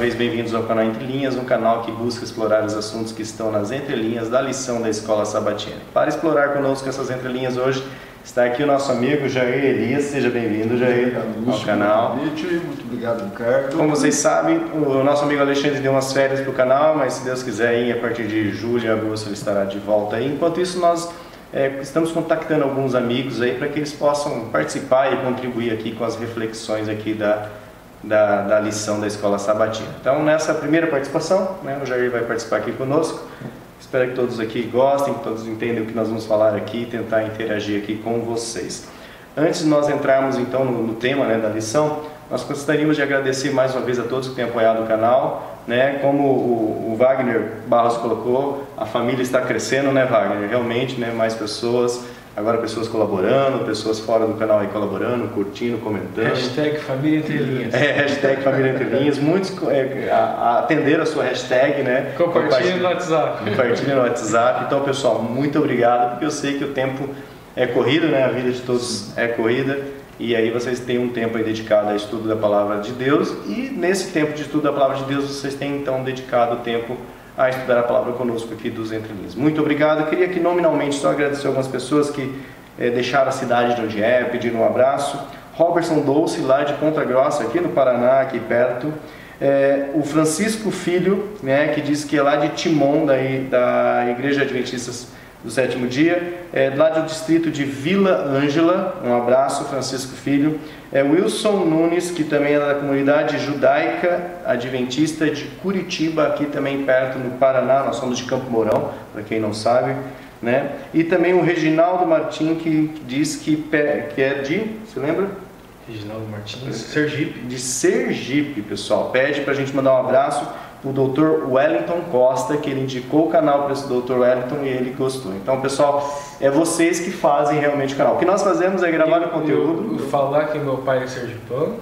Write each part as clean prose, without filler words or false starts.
vez bem-vindos ao canal Entre Linhas, um canal que busca explorar os assuntos que estão nas entrelinhas da lição da Escola Sabatina. Para explorar conosco essas entrelinhas hoje, está aqui o nosso amigo Jair Elias. Seja bem-vindo, Jair, ao canal. Muito obrigado, Ricardo. Como vocês sabem, o nosso amigo Alexandre deu umas férias para o canal, mas se Deus quiser, a partir de julho e agosto ele estará de volta aí. Enquanto isso, nós estamos contactando alguns amigos aí para que eles possam participar e contribuir aqui com as reflexões aqui da lição da Escola Sabatina. Então, nessa primeira participação, o Jair vai participar aqui conosco. Espero que todos aqui gostem, que todos entendam o que nós vamos falar aqui e tentar interagir aqui com vocês. Antes de nós entrarmos então no tema da lição, nós gostaríamos de agradecer mais uma vez a todos que têm apoiado o canal. Como o Wagner Barros colocou, a família está crescendo, Wagner? Realmente, mais pessoas, agora pessoas colaborando, pessoas fora do canal aí colaborando, curtindo, comentando. Hashtag Família Entre Linhas. Hashtag Família Entre Linhas. Muitos atenderam a sua hashtag, Compartilhe no WhatsApp. Compartilhe no WhatsApp. Então, pessoal, muito obrigado, porque eu sei que o tempo é corrido, a vida de todos é corrida. E aí vocês têm um tempo aí dedicado ao estudo da Palavra de Deus. E nesse tempo de estudo da Palavra de Deus, vocês têm então dedicado o tempo a estudar a Palavra conosco aqui dos Entre Linhas. Muito obrigado. Eu queria aqui nominalmente só agradecer algumas pessoas que deixaram a cidade de onde pediram um abraço. Robertson Dolce, lá de Ponta Grossa, aqui no Paraná, aqui perto. O Francisco Filho, que diz que é lá de Timon, da Igreja Adventista do Sétimo Dia, lá do distrito de Vila Ângela. Um abraço, Francisco Filho. Wilson Nunes, que também é da comunidade judaica adventista de Curitiba, aqui também perto no Paraná. Nós somos de Campo Mourão, para quem não sabe, E também o Reginaldo Martins, que diz que é de, você lembra? Reginaldo Martins, Sergipe. De Sergipe, pessoal. Pede para a gente mandar um abraço o Dr. Wellington Costa, que ele indicou o canal para esse Dr. Wellington e ele gostou. Então, pessoal, é vocês que fazem realmente o canal. O que nós fazemos é gravar o conteúdo. Falar que meu pai é sergipano.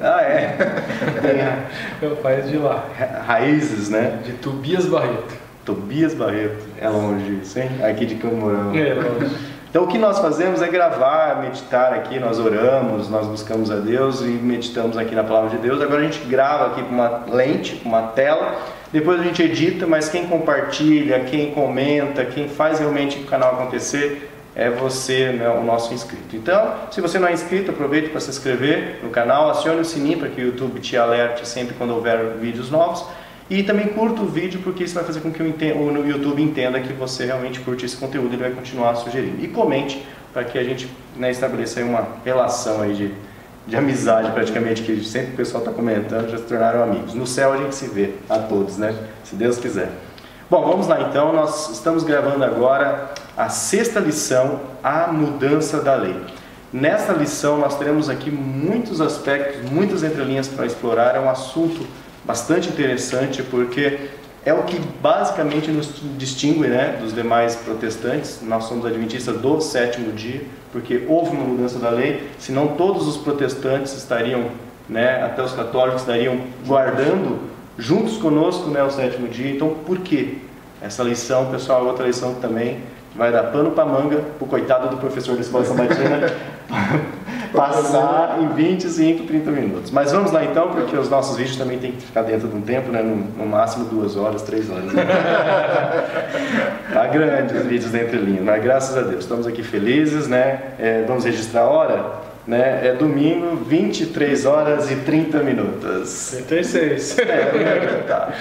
Meu pai é de lá. Raízes, De Tobias Barreto. Tobias Barreto. É longe isso, hein? Aqui de Campo Mourão. É longe. Então, o que nós fazemos é gravar, meditar aqui, nós oramos, nós buscamos a Deus e meditamos aqui na Palavra de Deus. Agora a gente grava aqui com uma lente, com uma tela, depois a gente edita, mas quem compartilha, quem comenta, quem faz realmente o canal acontecer é você, o nosso inscrito. Então, se você não é inscrito, aproveite para se inscrever no canal, acione o sininho para que o YouTube te alerte sempre quando houver vídeos novos. E também curta o vídeo, porque isso vai fazer com que o YouTube entenda que você realmente curte esse conteúdo e ele vai continuar sugerindo. E comente, para que a gente estabeleça aí uma relação aí de amizade praticamente, que sempre o pessoal está comentando, já se tornaram amigos. No céu a gente se vê a todos, se Deus quiser. Bom, vamos lá então, nós estamos gravando agora a 6ª lição, a mudança da lei. Nesta lição nós teremos aqui muitos aspectos, muitas entrelinhas para explorar. É um assunto bastante interessante, porque é o que basicamente nos distingue dos demais protestantes. Nós somos adventistas do sétimo dia, porque houve uma mudança da lei, senão todos os protestantes estariam, até os católicos estariam guardando juntos conosco o sétimo dia. Então, por quê? Essa lição, pessoal, é outra lição que também vai dar pano para manga para o coitado do professor da Escola Sabatina passar em 25, 30 minutos. Mas vamos lá então, porque os nossos vídeos também tem que ficar dentro de um tempo, no máximo 2 horas, 3 horas. Tá grande os vídeos da entrelinha, mas graças a Deus, estamos aqui felizes, vamos registrar a hora, é domingo, 23 horas e 30 minutos. 36. Tá.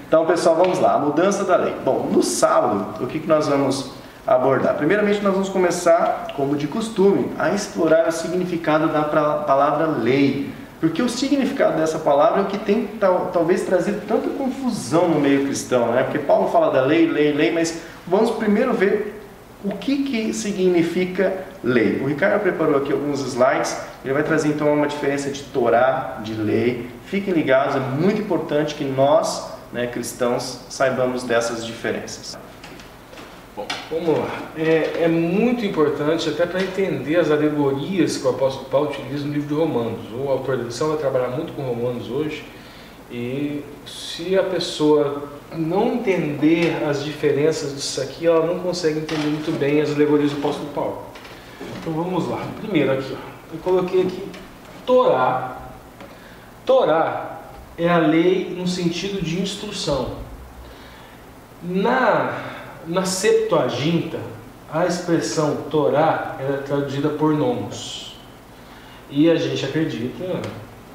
Então, pessoal, vamos lá, a mudança da lei. Bom, no sábado, o que nós vamos abordar? Primeiramente, nós vamos começar, como de costume, a explorar o significado da palavra lei. Porque o significado dessa palavra é o que tem talvez trazido tanta confusão no meio cristão, Porque Paulo fala da lei, lei, lei, mas vamos primeiro ver o que significa lei. O Ricardo preparou aqui alguns slides, ele vai trazer então uma diferença de Torá, de lei. Fiquem ligados, é muito importante que nós, cristãos, saibamos dessas diferenças. Bom, vamos lá. É muito importante até para entender as alegorias que o apóstolo Paulo utiliza no livro de Romanos. O autor da lição vai trabalhar muito com Romanos hoje, e se a pessoa não entender as diferenças disso aqui, ela não consegue entender muito bem as alegorias do apóstolo Paulo. Então vamos lá. Primeiro aqui, eu coloquei aqui Torá. Torá é a lei no sentido de instrução. Na Septuaginta, a expressão Torá é traduzida por nomos. E a gente acredita,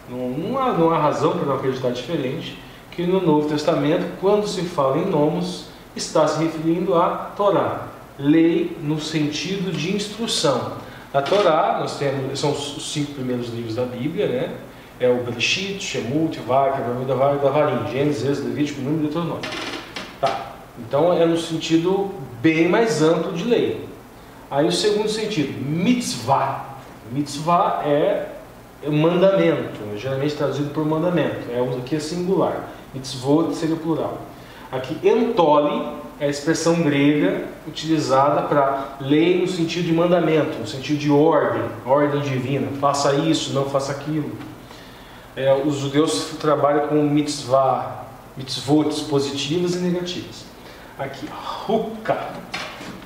não há razão para não acreditar diferente, que no Novo Testamento, quando se fala em nomos, está se referindo à Torá, lei no sentido de instrução. A Torá, nós temos, são os 5 primeiros livros da Bíblia, né? É o Bereshit, Shemut, Vaikra, Bamidbar e Devarim, Gênesis, Levítico, Número e Deuteronômio. Tá. Então é no sentido bem mais amplo de lei. Aí o segundo sentido, mitzvah. Mitzvah é mandamento, geralmente traduzido por mandamento. Aqui é singular. Mitzvot seria plural. Aqui, entole é a expressão grega utilizada para lei no sentido de mandamento, no sentido de ordem divina. Faça isso, não faça aquilo. Os judeus trabalham com mitzvah, mitzvot positivas e negativas. Aqui, hukka,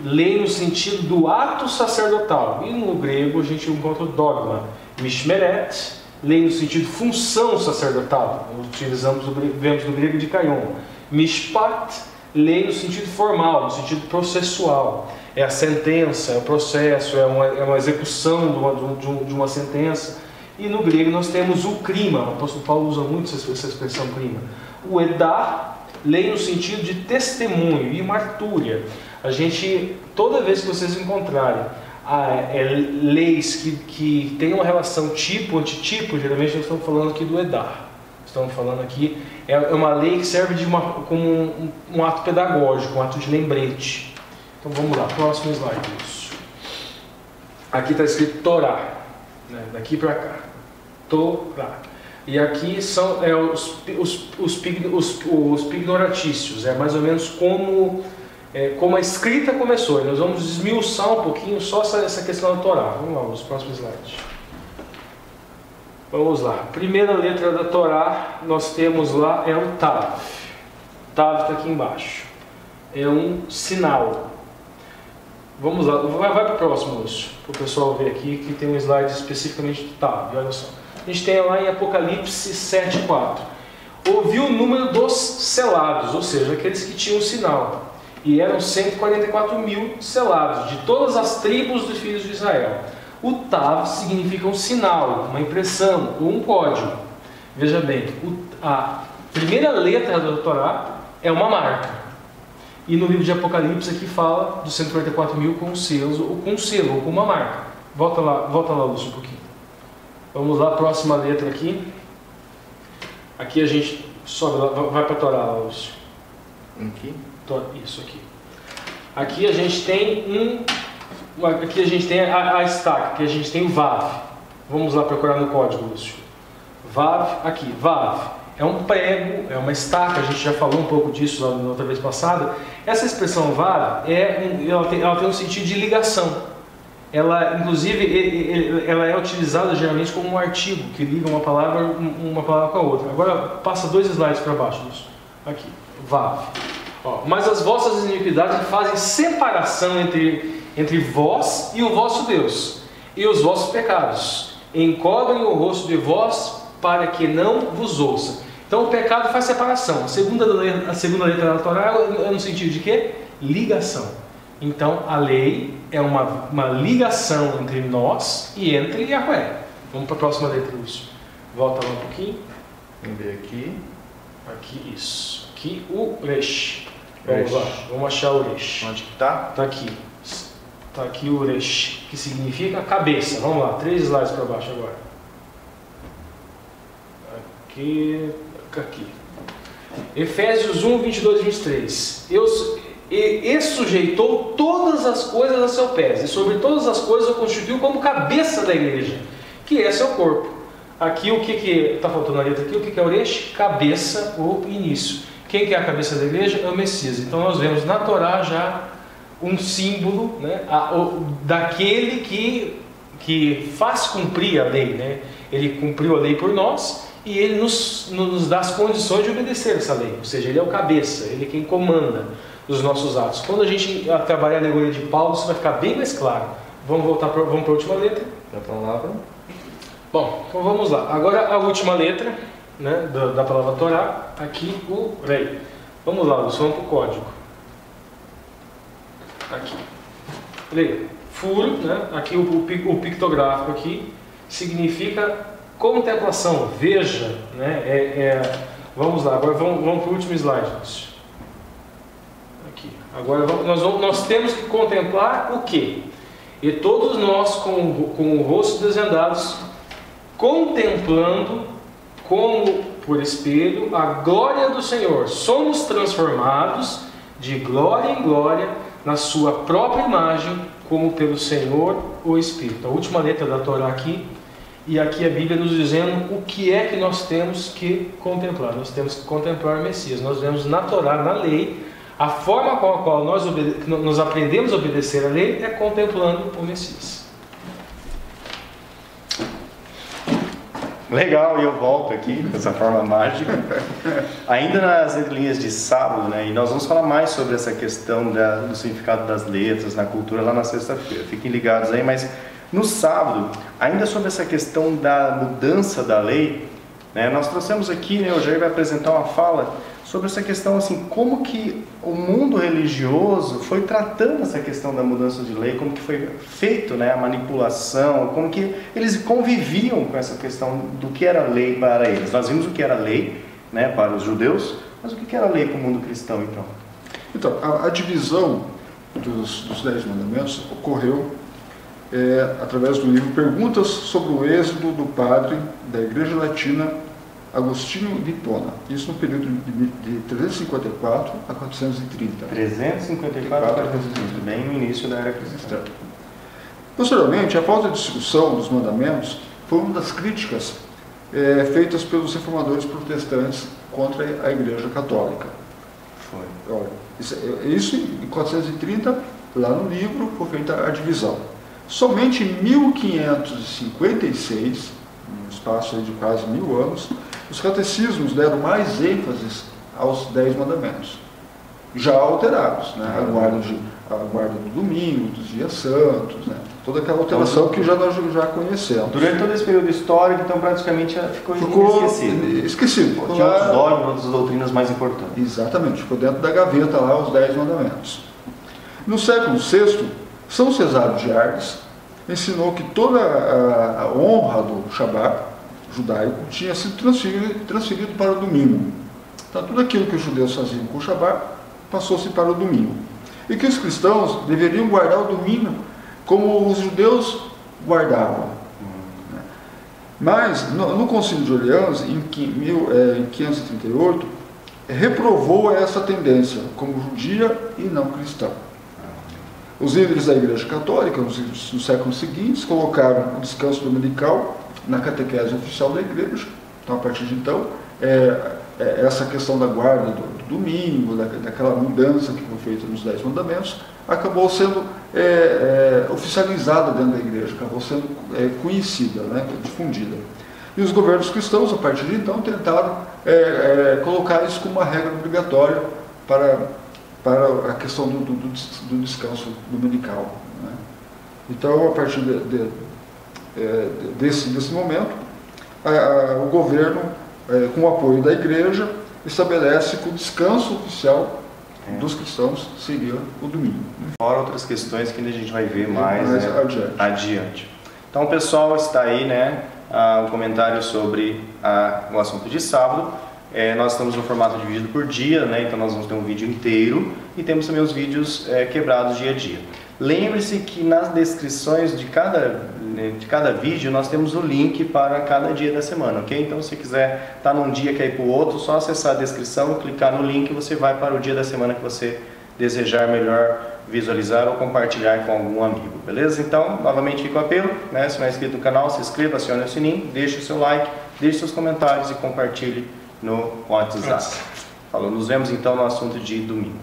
lei no sentido do ato sacerdotal. E no grego a gente encontra o dogma. Mishmeret, lei no sentido de função sacerdotal. Vemos no grego de Kaion. Mishpat, lei no sentido formal, no sentido processual. É a sentença, é o processo, é uma execução de uma sentença. E no grego nós temos o crima. O apóstolo Paulo usa muito essa expressão crima. O edá, lei no sentido de testemunho e martúria. A gente, toda vez que vocês encontrarem leis que têm uma relação tipo-antitipo, geralmente nós estamos falando aqui do edá. Estamos falando aqui, é uma lei que serve como um ato pedagógico, um ato de lembrete. Então vamos lá, próximo slide. Isso. Aqui está escrito Torá, né? Daqui para cá. Torá. E aqui são os pignoratícios, é mais ou menos como a escrita começou. E nós vamos esmiuçar um pouquinho só essa questão da Torá. Vamos lá, os próximos slides. Vamos lá. Primeira letra da Torá, nós temos lá, é o Tav. Tav está aqui embaixo. É um sinal. Vamos lá, vai para o próximo, Lúcio, para o pessoal ver aqui, que tem um slide especificamente do Tav. Olha só. A gente tem lá em Apocalipse 7,4. Ouviu o número dos selados, ou seja, aqueles que tinham o sinal. E eram 144 mil selados, de todas as tribos dos filhos de Israel. O Tav significa um sinal, uma impressão, ou um código. Veja bem, a primeira letra da Torá é uma marca. E no livro de Apocalipse aqui fala dos 144 mil com selos, ou com um selo, ou com uma marca. Volta lá, Lúcio, um pouquinho. Vamos lá, próxima letra aqui. Aqui a gente sobe lá, vai para a Torá, Lúcio. Aqui? Isso aqui. Aqui a gente tem aqui a gente tem a estaca, aqui a gente tem o Vav. Vamos lá procurar no código, Lúcio. Vav, aqui, Vav. É um prego, é uma estaca, a gente já falou um pouco disso na outra vez passada. Essa expressão Vav, ela tem um sentido de ligação. Ela, inclusive, ela é utilizada geralmente como um artigo, que liga uma palavra com a outra. Agora, passa 2 slides para baixo, Lúcio. Aqui, Vav. Mas as vossas iniquidades fazem separação entre vós e o vosso Deus, e os vossos pecados encobrem o rosto de vós para que não vos ouça. Então o pecado faz separação. A segunda letra da Torá é no sentido de quê? Ligação. Então a lei é uma ligação entre nós e entre Yahweh. Vamos para a próxima letra, Lúcio. Volta lá um pouquinho. Vamos ver aqui. Aqui, isso. Aqui o Resh. Vamos lá, vamos achar o Resh. Onde que está? Está aqui. Está aqui o Resh, que significa cabeça. Vamos lá, 3 slides para baixo agora. Aqui. Efésios 1, 22 e 23. E sujeitou todas as coisas a seu pés, e sobre todas as coisas o constituiu como cabeça da igreja, que é seu corpo. Aqui o que está faltando na letra aqui? O que é o Resh? Cabeça ou início. Quem que é a cabeça da igreja? É o Messias. Então nós vemos na Torá já um símbolo, né, daquele que faz cumprir a lei, né? Ele cumpriu a lei por nós e ele nos dá as condições de obedecer essa lei. Ou seja, ele é o cabeça, ele é quem comanda os nossos atos. Quando a gente trabalhar a alegoria de Paulo, isso vai ficar bem mais claro. Vamos para a última letra. Da palavra. Bom, então vamos lá. Agora a última letra. né, da palavra Torá, aqui o rei. Vamos lá, Lúcio, vamos para o código. Aqui. Leia. Furo, né, aqui o pictográfico aqui, significa contemplação, veja, né, vamos lá, agora vamos para o último slide. Aqui. Agora nós temos que contemplar o quê? E todos nós com o rosto desvendados, contemplando como por espelho a glória do Senhor, somos transformados de glória em glória na sua própria imagem, como pelo Senhor o Espírito. A última letra da Torá aqui, e aqui a Bíblia nos dizendo o que é que nós temos que contemplar. Nós temos que contemplar o Messias. Nós vemos na Torá, na lei, a forma com a qual nós aprendemos a obedecer a lei é contemplando o Messias. Legal, e eu volto aqui com essa forma mágica. Ainda nas entrelinhas de sábado, né? E nós vamos falar mais sobre essa questão do significado das letras na cultura lá na sexta-feira. Fiquem ligados aí, mas no sábado, ainda sobre essa questão da mudança da lei, né? Nós trouxemos aqui, né? O Jair vai apresentar uma fala sobre essa questão, assim, como que o mundo religioso foi tratando essa questão da mudança de lei, como que foi feito, né, a manipulação, como que eles conviviam com essa questão do que era lei para eles. Nós vimos o que era lei, né, para os judeus, mas o que era lei para o mundo cristão, então? Então, a divisão dos 10 mandamentos ocorreu através do livro Perguntas sobre o Êxodo do padre da Igreja Latina Agostinho de Hipona, isso no período de 354 a 430. 354 a 430, bem no início da era cristã. Posteriormente, a falta de discussão dos mandamentos foi uma das críticas feitas pelos reformadores protestantes contra a Igreja Católica. Foi. Olha, isso em 430, lá no livro, foi feita a divisão. Somente em 1556, um espaço de quase 1000 anos, os catecismos deram mais ênfase aos 10 mandamentos, já alterados, né? A guarda do domingo, dos dias santos, né? Toda aquela alteração que nós já conhecemos. Durante todo esse período histórico, então praticamente ficou esquecido. Tinha outros dogmas, outras doutrinas mais importantes. Exatamente, ficou dentro da gaveta lá os 10 mandamentos. No século VI, São Cesário de Arles ensinou que toda a honra do Shabat judaico tinha sido transferido para o domingo. Então, tudo aquilo que os judeus faziam com o Shabat passou-se para o domingo. E que os cristãos deveriam guardar o domingo como os judeus guardavam. Mas, no Concílio de Orleans, em 538, reprovou essa tendência como judia e não cristã. Os líderes da Igreja Católica, nos séculos seguintes, colocaram o descanso dominical na catequese oficial da Igreja. Então, a partir de então, essa questão da guarda do domingo, daquela mudança que foi feita nos 10 mandamentos, acabou sendo oficializada dentro da Igreja, acabou sendo conhecida, né, difundida. E os governos cristãos, a partir de então, tentaram colocar isso como uma regra obrigatória para a questão do descanso dominical, né? Então, a partir desse momento, o governo, com o apoio da Igreja, estabelece que o descanso oficial dos cristãos seria o domingo. Fora outras questões que a gente vai ver mais adiante. Então, pessoal, está aí, né, um comentário sobre o assunto de sábado. Nós estamos no formato dividido por dia, né? Então nós vamos ter um vídeo inteiro e temos também os vídeos quebrados dia a dia. Lembre-se que nas descrições de cada vídeo nós temos o link para cada dia da semana, ok? Então se quiser estar num dia e quer ir para o outro, só acessar a descrição, clicar no link e você vai para o dia da semana que você desejar melhor visualizar ou compartilhar com algum amigo, beleza? Então, novamente fica o apelo, né? Se não é inscrito no canal, se inscreva, acione o sininho, deixe o seu like, deixe seus comentários e compartilhe no WhatsApp. Falou, nos vemos então no assunto de domingo.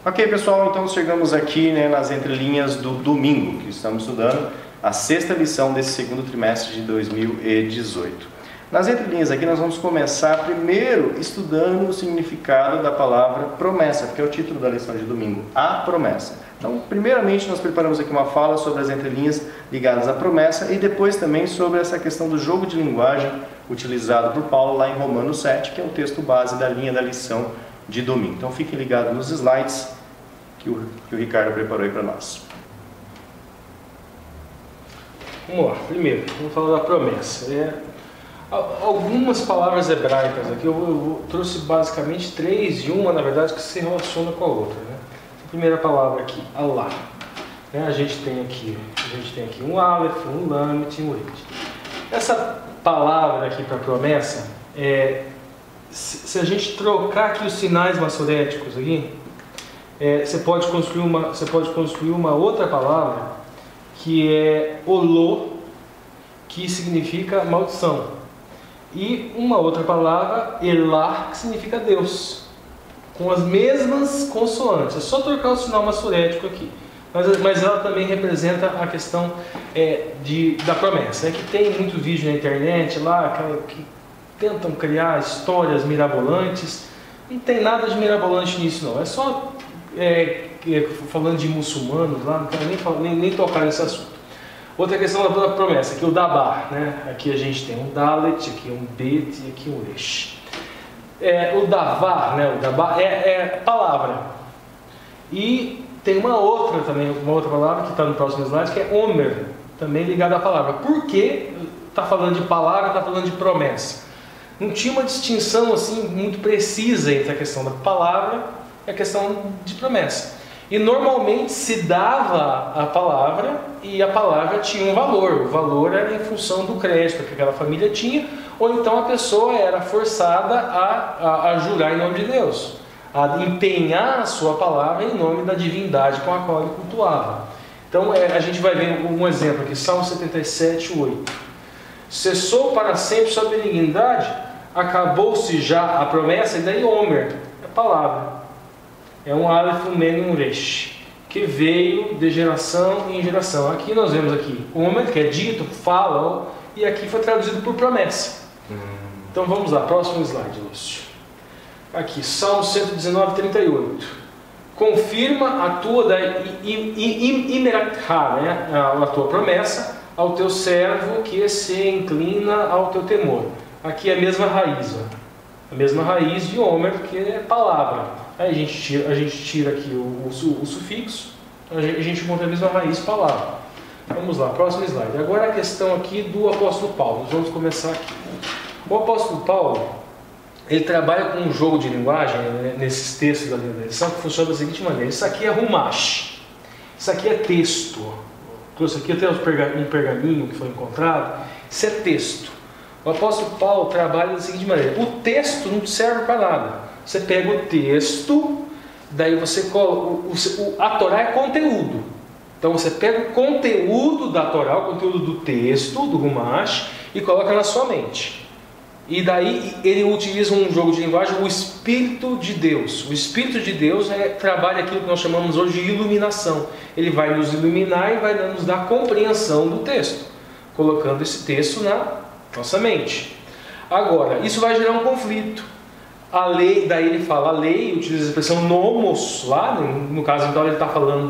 Ok, pessoal, então chegamos aqui, né, nas entrelinhas do domingo, que estamos estudando. a sexta lição desse segundo trimestre de 2018. Nas entrelinhas aqui nós vamos começar primeiro estudando o significado da palavra promessa, porque é o título da lição de domingo, a promessa. Então, primeiramente nós preparamos aqui uma fala sobre as entrelinhas ligadas à promessa e depois também sobre essa questão do jogo de linguagem utilizado por Paulo lá em Romanos 7, que é o texto base da linha da lição de domingo. Então fiquem ligados nos slides que o Ricardo preparou aí para nós. Vamos lá, primeiro, vamos falar da promessa. Algumas palavras hebraicas aqui, eu trouxe basicamente três, e uma na verdade que se relaciona com a outra, né? A primeira palavra aqui, Allah, né? A gente tem aqui um Aleph, um Lamet e um Ret. Essa palavra aqui para promessa, se a gente trocar aqui os sinais maçoréticos aqui, você pode construir uma outra palavra que é Olô, que significa maldição, e uma outra palavra, Elá, que significa Deus, com as mesmas consoantes. É só trocar o sinal maçorético aqui, mas ela também representa a questão da promessa. É que tem muito vídeo na internet lá que tentam criar histórias mirabolantes. Não tem nada de mirabolante nisso não, é só falando de muçulmanos lá, não quero nem tocar nesse assunto. Outra questão da promessa, aqui o Dabá, né? Aqui a gente tem um Dalet, aqui um Bet e aqui um Resh. O Davá, né? O Dabá é palavra. E tem uma outra palavra que está no próximo slide, que é Omer, também ligada à palavra. Por que está falando de palavra, está falando de promessa? Não tinha uma distinção assim muito precisa entre a questão da palavra e a questão de promessa. E normalmente se dava a palavra e a palavra tinha um valor. O valor era em função do crédito que aquela família tinha, ou então a pessoa era forçada a jurar em nome de Deus, a empenhar a sua palavra em nome da divindade com a qual ele cultuava. Então a gente vai ver um exemplo aqui, Salmo 77, 8. Cessou para sempre sua benignidade, acabou-se já a promessa, e daí Omer, é palavra. É um Aleph, um Men e um Resh, que veio de geração em geração. Aqui nós vemos aqui Omer, que é dito, fala, e aqui foi traduzido por promessa. Então vamos lá, próximo slide, Lúcio. Aqui, Salmo 119, 38. Confirma a tua imeratha, né? A tua promessa ao teu servo que se inclina ao teu temor. Aqui é a mesma raiz, a mesma raiz de Omer, que é palavra. Aí a gente tira aqui o sufixo, a gente monta a mesma raiz, palavra. Vamos lá, próximo slide. Agora a questão aqui do apóstolo Paulo. Nós vamos começar aqui. O apóstolo Paulo, ele trabalha com um jogo de linguagem, né, nesses textos da lição, que funciona da seguinte maneira. Isso aqui é Rumash, isso aqui é texto. Trouxe aqui até um pergaminho que foi encontrado. Isso é texto. O apóstolo Paulo trabalha da seguinte maneira: o texto não serve para nada. Você pega o texto, daí você coloca. A Torá é conteúdo. Então você pega o conteúdo da Torá, o conteúdo do texto, do Rumash, e coloca na sua mente. E daí ele utiliza um jogo de linguagem, o Espírito de Deus. O Espírito de Deus trabalha aquilo que nós chamamos hoje de iluminação. Ele vai nos iluminar e vai nos dar compreensão do texto, colocando esse texto na nossa mente. Agora, isso vai gerar um conflito. A lei, daí ele fala a lei, utiliza a expressão nomos lá, no caso então ele está falando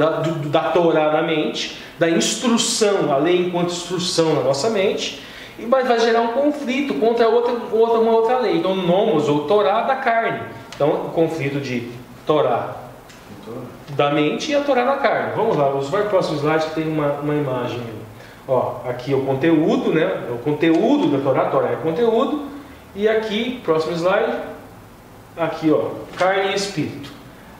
da Torá na mente, da instrução, a lei enquanto instrução na nossa mente, e vai gerar um conflito contra uma outra lei. Então nomos ou Torá da carne. Então o conflito de Torá da mente e a Torá da carne. Vamos lá, vai para o próximo slide que tem uma imagem. Aqui é o conteúdo, né? O conteúdo da Torá, a Torá é conteúdo, e aqui, próximo slide, aqui carne e espírito.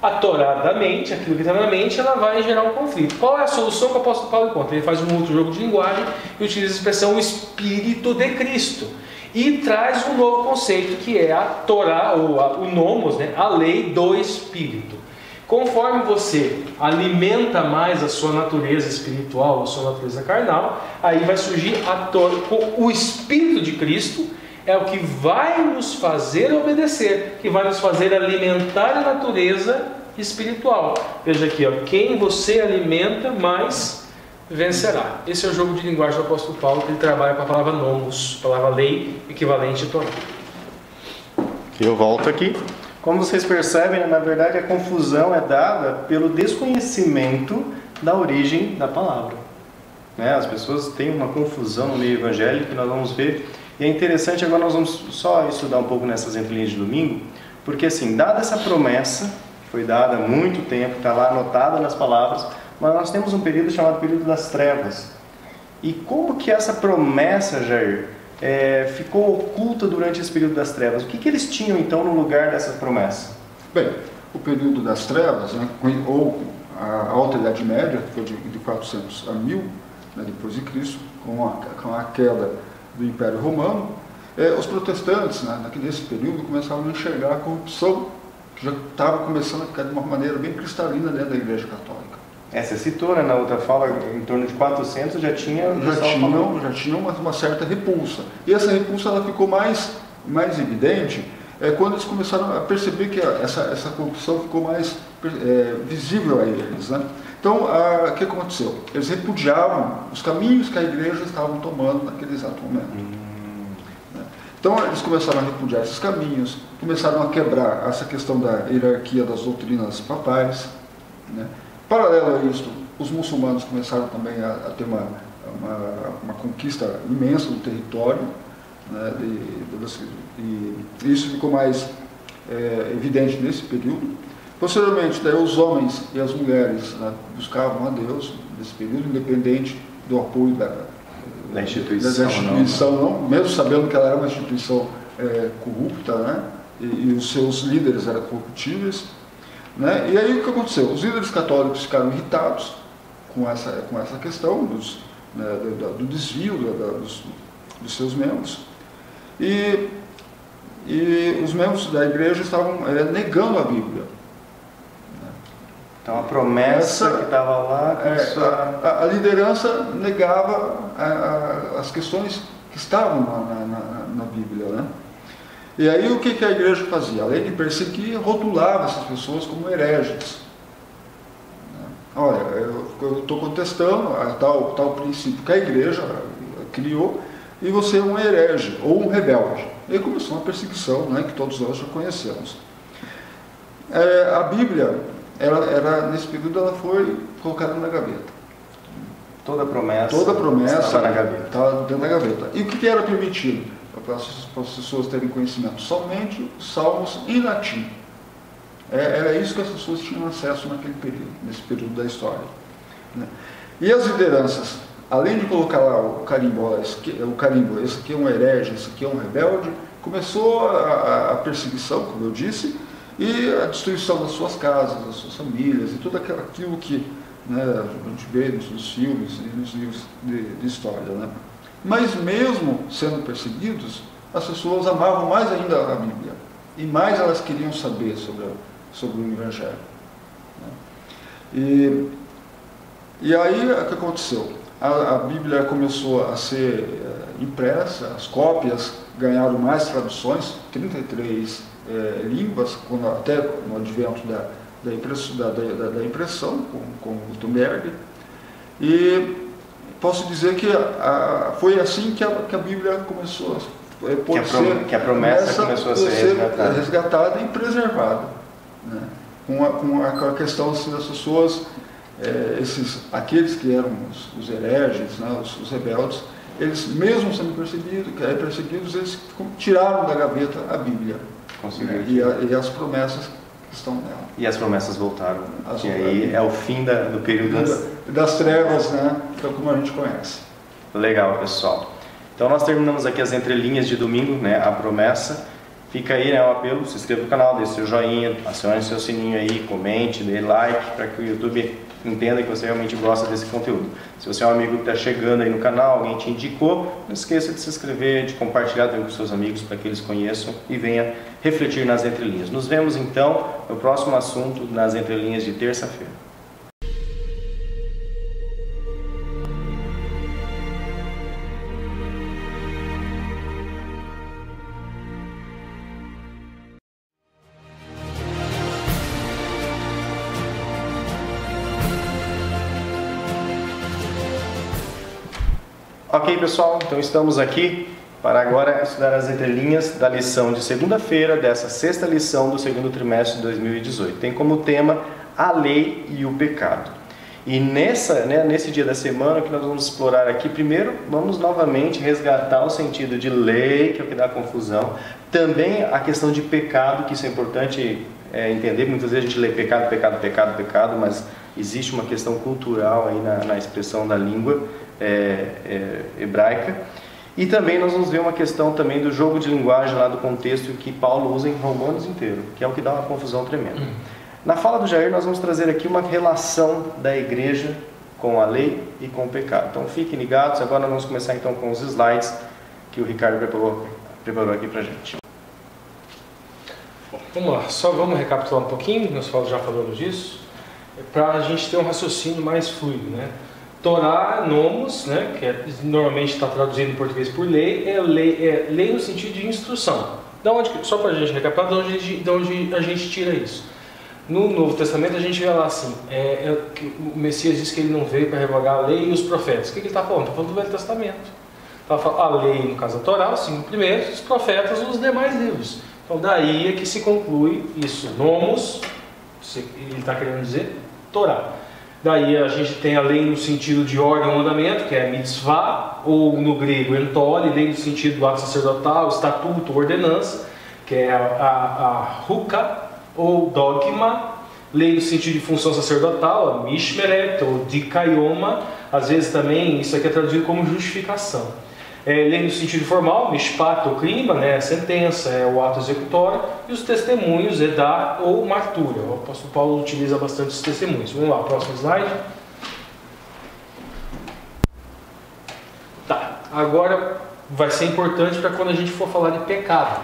A Torá da mente, aquilo que está na mente, ela vai gerar um conflito. Qual é a solução que o apóstolo Paulo encontra? Ele faz um outro jogo de linguagem e utiliza a expressão o Espírito de Cristo. E traz um novo conceito que é a Torá, ou o nomos, né? A lei do Espírito. Conforme você alimenta mais a sua natureza espiritual, a sua natureza carnal, aí vai surgir o Espírito de Cristo, é o que vai nos fazer obedecer, que vai nos fazer alimentar a natureza espiritual. Veja aqui, quem você alimenta, mais vencerá. Esse é o jogo de linguagem do apóstolo Paulo, que ele trabalha com a palavra nomos, palavra lei, equivalente a Torá. Eu volto aqui. Como vocês percebem, na verdade a confusão é dada pelo desconhecimento da origem da palavra. As pessoas têm uma confusão no meio evangélico que nós vamos ver. E é interessante, agora nós vamos só estudar um pouco nessas entrelinhas de domingo, porque assim, dada essa promessa, que foi dada há muito tempo, está lá anotada nas palavras, mas nós temos um período chamado período das trevas. E como que essa promessa, Jair, ficou oculta durante esse período das trevas? O que eles tinham então no lugar dessa promessa? Bem, o período das trevas, ou a Alta Idade Média, que foi de 400 a 1000, depois de Cristo, com a queda do Império Romano, os protestantes, nesse período, começaram a enxergar a corrupção, que já estava começando a ficar de uma maneira bem cristalina dentro da Igreja Católica. Você citou, na outra fala, em torno de 400 já tinha uma certa repulsa. E essa repulsa ela ficou mais evidente quando eles começaram a perceber que essa corrupção ficou mais visível a eles. Então, o que aconteceu? Eles repudiavam os caminhos que a igreja estava tomando naquele exato momento. Então, eles começaram a repudiar esses caminhos, começaram a quebrar essa questão da hierarquia das doutrinas papais. Paralelo a isso, os muçulmanos começaram também a ter uma conquista imensa do território, e isso ficou mais evidente nesse período. Posteriormente, daí os homens e as mulheres buscavam a Deus nesse período, independente do apoio da instituição, não, mesmo sabendo que ela era uma instituição corrupta, e os seus líderes eram corruptíveis. E aí o que aconteceu? Os líderes católicos ficaram irritados com essa questão do desvio dos seus membros, e os membros da igreja estavam negando a Bíblia. Então a promessa que estava lá... A liderança negava as questões que estavam na Bíblia. E aí o que a igreja fazia? Além de perseguir, rotulava essas pessoas como hereges. Olha, eu estou contestando tal princípio que a igreja criou, e você é um herege ou um rebelde. E aí começou uma perseguição, que todos nós já conhecemos. A Bíblia, nesse período, ela foi colocada na gaveta. Toda promessa estava dentro da gaveta. E o que era permitido? Para as pessoas terem conhecimento, somente os salmos em latim. Era isso que as pessoas tinham acesso nesse período da história. E as lideranças, além de colocar lá o carimbo, esse aqui é um herege, esse aqui é um rebelde, começou a perseguição, como eu disse, e a destruição das suas casas, das suas famílias, e tudo aquilo que a gente vê nos filmes e nos livros de história. Mas mesmo sendo perseguidos, as pessoas amavam mais ainda a Bíblia, e mais elas queriam saber sobre o Evangelho. E aí o que aconteceu? A Bíblia começou a ser impressa, as cópias ganharam mais traduções, 33 línguas, até no advento da impressão, com Gutenberg. E posso dizer que foi assim que a Bíblia começou a promessa começou a ser resgatada e preservada. Com a questão assim, das pessoas, aqueles que eram os hereges, os rebeldes, eles mesmo sendo perseguidos, eles tiraram da gaveta a Bíblia. E as promessas que estão nela. E as promessas voltaram. E aí é o fim do período das trevas, como a gente conhece. Legal, pessoal. Então nós terminamos aqui as entrelinhas de domingo, a promessa. Fica aí o apelo, se inscreva no canal, deixe seu joinha, acione seu sininho aí, comente, dê like, para que o YouTube entenda que você realmente gosta desse conteúdo. Se você é um amigo que está chegando aí no canal, alguém te indicou, não esqueça de se inscrever, de compartilhar também com seus amigos para que eles conheçam e venham refletir nas entrelinhas. Nos vemos então no próximo assunto, nas entrelinhas de terça-feira. Ok, pessoal, então estamos aqui para agora estudar as entrelinhas da lição de segunda-feira, dessa sexta lição do segundo trimestre de 2018. Tem como tema a lei e o pecado. E nesse dia da semana que nós vamos explorar aqui, primeiro vamos novamente resgatar o sentido de lei, que é o que dá confusão. Também a questão de pecado, que isso é importante entender. Muitas vezes a gente lê pecado, pecado, pecado, pecado, mas existe uma questão cultural aí na expressão da língua hebraica. E também nós vamos ver uma questão também do jogo de linguagem lá do contexto que Paulo usa em Romanos inteiro, que é o que dá uma confusão tremenda. Na fala do Jair nós vamos trazer aqui uma relação da igreja com a lei e com o pecado. Então fiquem ligados, agora nós vamos começar então com os slides que o Ricardo preparou aqui pra gente. Bom, vamos lá, só vamos recapitular um pouquinho, nós já falamos disso, para a gente ter um raciocínio mais fluido, né? Torá, nomos, né, que normalmente está traduzido em português por lei, é lei no sentido de instrução. Só para a gente recapitular, de onde a gente tira isso. No Novo Testamento a gente vê lá assim, o Messias diz que ele não veio para revogar a lei e os profetas. O que ele está falando? Está falando do Velho Testamento. Está falando a lei, no caso a Torá, os 5 primeiros, os profetas, os demais livros. Então daí é que se conclui isso. Nomos, ele está querendo dizer Torá. Daí a gente tem a lei no sentido de ordem ou mandamento, que é mitzvah, ou no grego entole, lei no sentido do ato sacerdotal, estatuto, ordenança, que é a huka, ou dogma, lei no sentido de função sacerdotal, a mishmeret, ou dikaioma, às vezes também isso aqui é traduzido como justificação. Lei no sentido formal, mishpat ou crima, né, a sentença, o ato executório, e os testemunhos, edá ou martura. O apóstolo Paulo utiliza bastante os testemunhos. Vamos lá, próximo slide. Tá, agora vai ser importante para quando a gente for falar de pecado.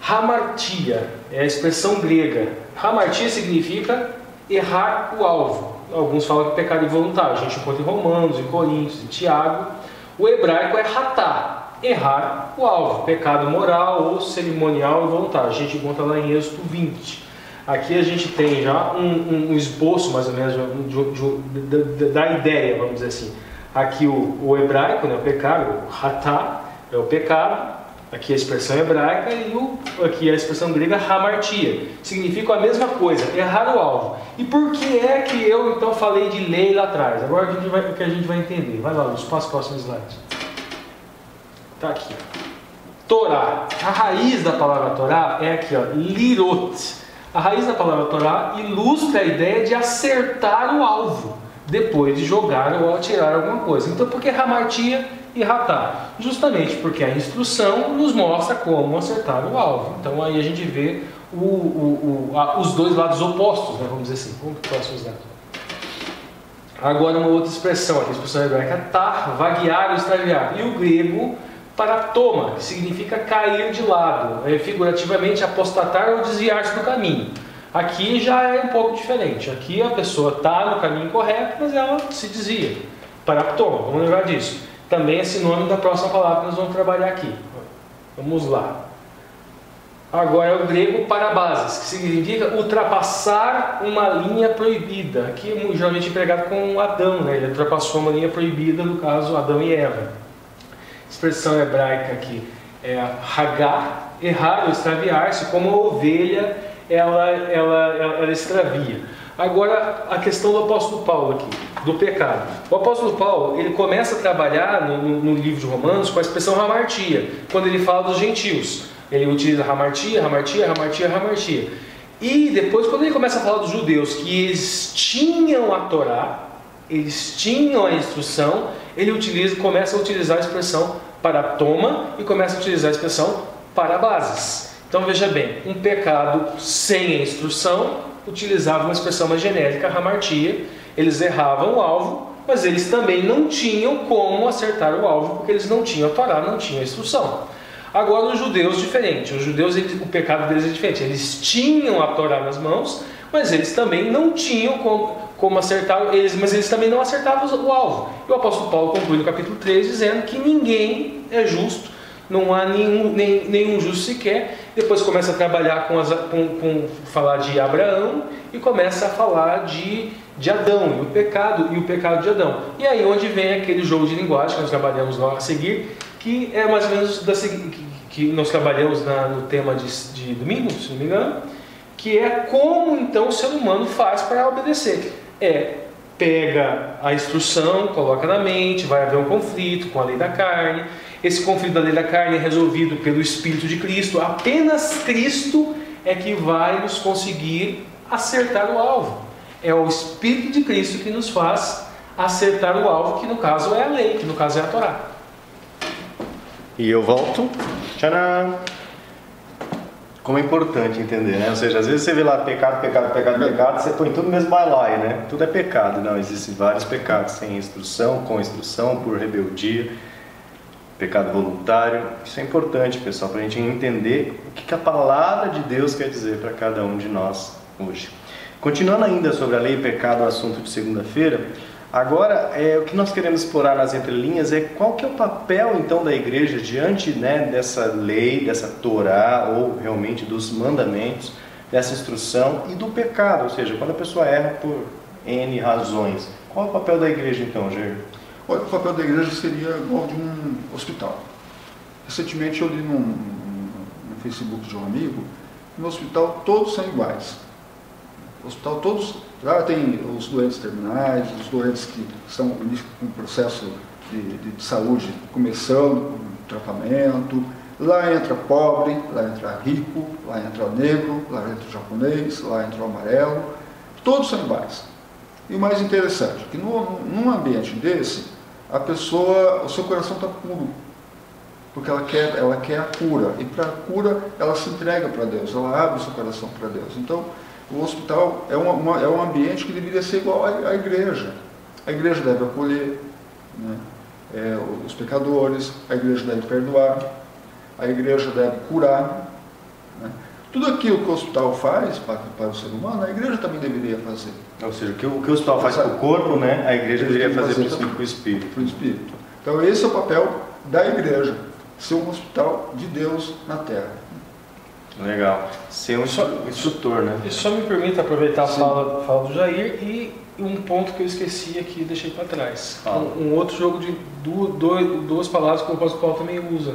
Hamartia é a expressão grega. Hamartia significa errar o alvo. Alguns falam que pecado involuntário. A gente encontra em Romanos, em Coríntios, em Tiago. O hebraico é hatá, errar o alvo, pecado moral ou cerimonial involuntário. A gente encontra lá em Êxodo 20. Aqui a gente tem já um esboço, mais ou menos, da ideia, vamos dizer assim. Aqui o hebraico, né, o pecado, o hatá, é o pecado. Aqui a expressão hebraica e aqui a expressão grega hamartia. Significam a mesma coisa, errar o alvo. E por que é que eu então falei de lei lá atrás? Agora o que a gente vai entender. Vai lá, Lúcio, passa o próximo slide. Está aqui. Torá. A raiz da palavra Torá é aqui, ó, lirot. A raiz da palavra Torá ilustra a ideia de acertar o alvo depois de jogar ou atirar alguma coisa. Então por que hamartia e hatá? Justamente porque a instrução nos mostra como acertar o alvo. Então aí a gente vê os dois lados opostos, né, vamos dizer assim. Vamos para o próximo slide. Agora uma outra expressão, aqui, a expressão hebraica tar, vaguear ou extraviar. E o grego paratoma, que significa cair de lado, figurativamente apostatar ou desviar-se do caminho. Aqui já é um pouco diferente. Aqui a pessoa está no caminho correto, mas ela se desvia. Paratoma, vamos lembrar disso. Também é sinônimo da próxima palavra que nós vamos trabalhar aqui. Vamos lá. Agora é o grego parabases, que significa ultrapassar uma linha proibida. Aqui é geralmente empregado com Adão, né? Ele ultrapassou uma linha proibida, no caso Adão e Eva. Expressão hebraica aqui é hagar, errar ou extraviar-se, como a ovelha ela extravia. Agora a questão do apóstolo Paulo aqui, do pecado. O apóstolo Paulo, ele começa a trabalhar no livro de Romanos com a expressão hamartia, quando ele fala dos gentios. Ele utiliza hamartia, hamartia, hamartia, hamartia. E depois, quando ele começa a falar dos judeus, que eles tinham a Torá, eles tinham a instrução, ele começa a utilizar a expressão paratoma e começa a utilizar a expressão parabases. Então veja bem, um pecado sem a instrução utilizava uma expressão mais genérica, hamartia. Eles erravam o alvo, mas eles também não tinham como acertar o alvo, porque eles não tinham a Torá, não tinham a instrução. Agora os judeus, diferente. Os judeus, o pecado deles é diferente. Eles tinham a Torá nas mãos, mas eles também não tinham como acertar, mas eles também não acertavam o alvo. E o apóstolo Paulo conclui no capítulo 3 dizendo que ninguém é justo não há nenhum justo sequer. Depois começa a trabalhar com falar de Abraão e começa a falar de Adão e o pecado de Adão. E aí onde vem aquele jogo de linguagem que nós trabalhamos lá a seguir, que é mais ou menos que nós trabalhamos no tema de domingo, se não me engano, que é como então o ser humano faz para obedecer. Pega a instrução, coloca na mente, vai haver um conflito com a lei da carne. Esse conflito da lei da carne é resolvido pelo Espírito de Cristo. Apenas Cristo é que vai nos conseguir acertar o alvo. É o Espírito de Cristo que nos faz acertar o alvo, que no caso é a lei, que no caso é a Torá. E eu volto. Tcharam! Como é importante entender, né? Ou seja, às vezes você vê lá pecado, você põe tudo no mesmo balaio, né? Tudo é pecado. Não, existem vários pecados, sem instrução, com instrução, por rebeldia, pecado voluntário. Isso é importante, pessoal, para a gente entender o que a palavra de Deus quer dizer para cada um de nós hoje. Continuando ainda sobre a lei e pecado, o assunto de segunda-feira, agora o que nós queremos explorar nas entrelinhas é qual que é o papel então da igreja diante, né, dessa lei, dessa Torá, ou realmente dos mandamentos, dessa instrução e do pecado, ou seja, quando a pessoa erra por N razões. Qual é o papel da igreja então, Jair? Olha, o papel da igreja seria igual de um hospital. Recentemente eu li no Facebook de um amigo, no hospital todos são iguais. No hospital todos, lá tem os doentes terminais, os doentes que estão com um processo de saúde começando, com tratamento. Lá entra pobre, lá entra rico, lá entra negro, lá entra o japonês, lá entra o amarelo. Todos são iguais. E o mais interessante, que num ambiente desse, a pessoa, o seu coração está puro, porque ela quer a cura, e para a cura ela se entrega para Deus, ela abre o seu coração para Deus. Então, o hospital é um ambiente que deveria ser igual à igreja. A igreja deve acolher, né, os pecadores, a igreja deve perdoar, a igreja deve curar, né. Tudo aquilo que o hospital faz para o ser humano, a igreja também deveria fazer. Ou seja, o que o hospital faz para o corpo, né, a igreja deveria fazer para o espírito. Para o espírito. Então esse é o papel da igreja, ser um hospital de Deus na terra. Legal. Ser um instrutor, né? E só me permita aproveitar a fala do Jair e um ponto que eu esqueci aqui e deixei para trás. Um outro jogo de duas palavras que o apóstolo Paulo também usa.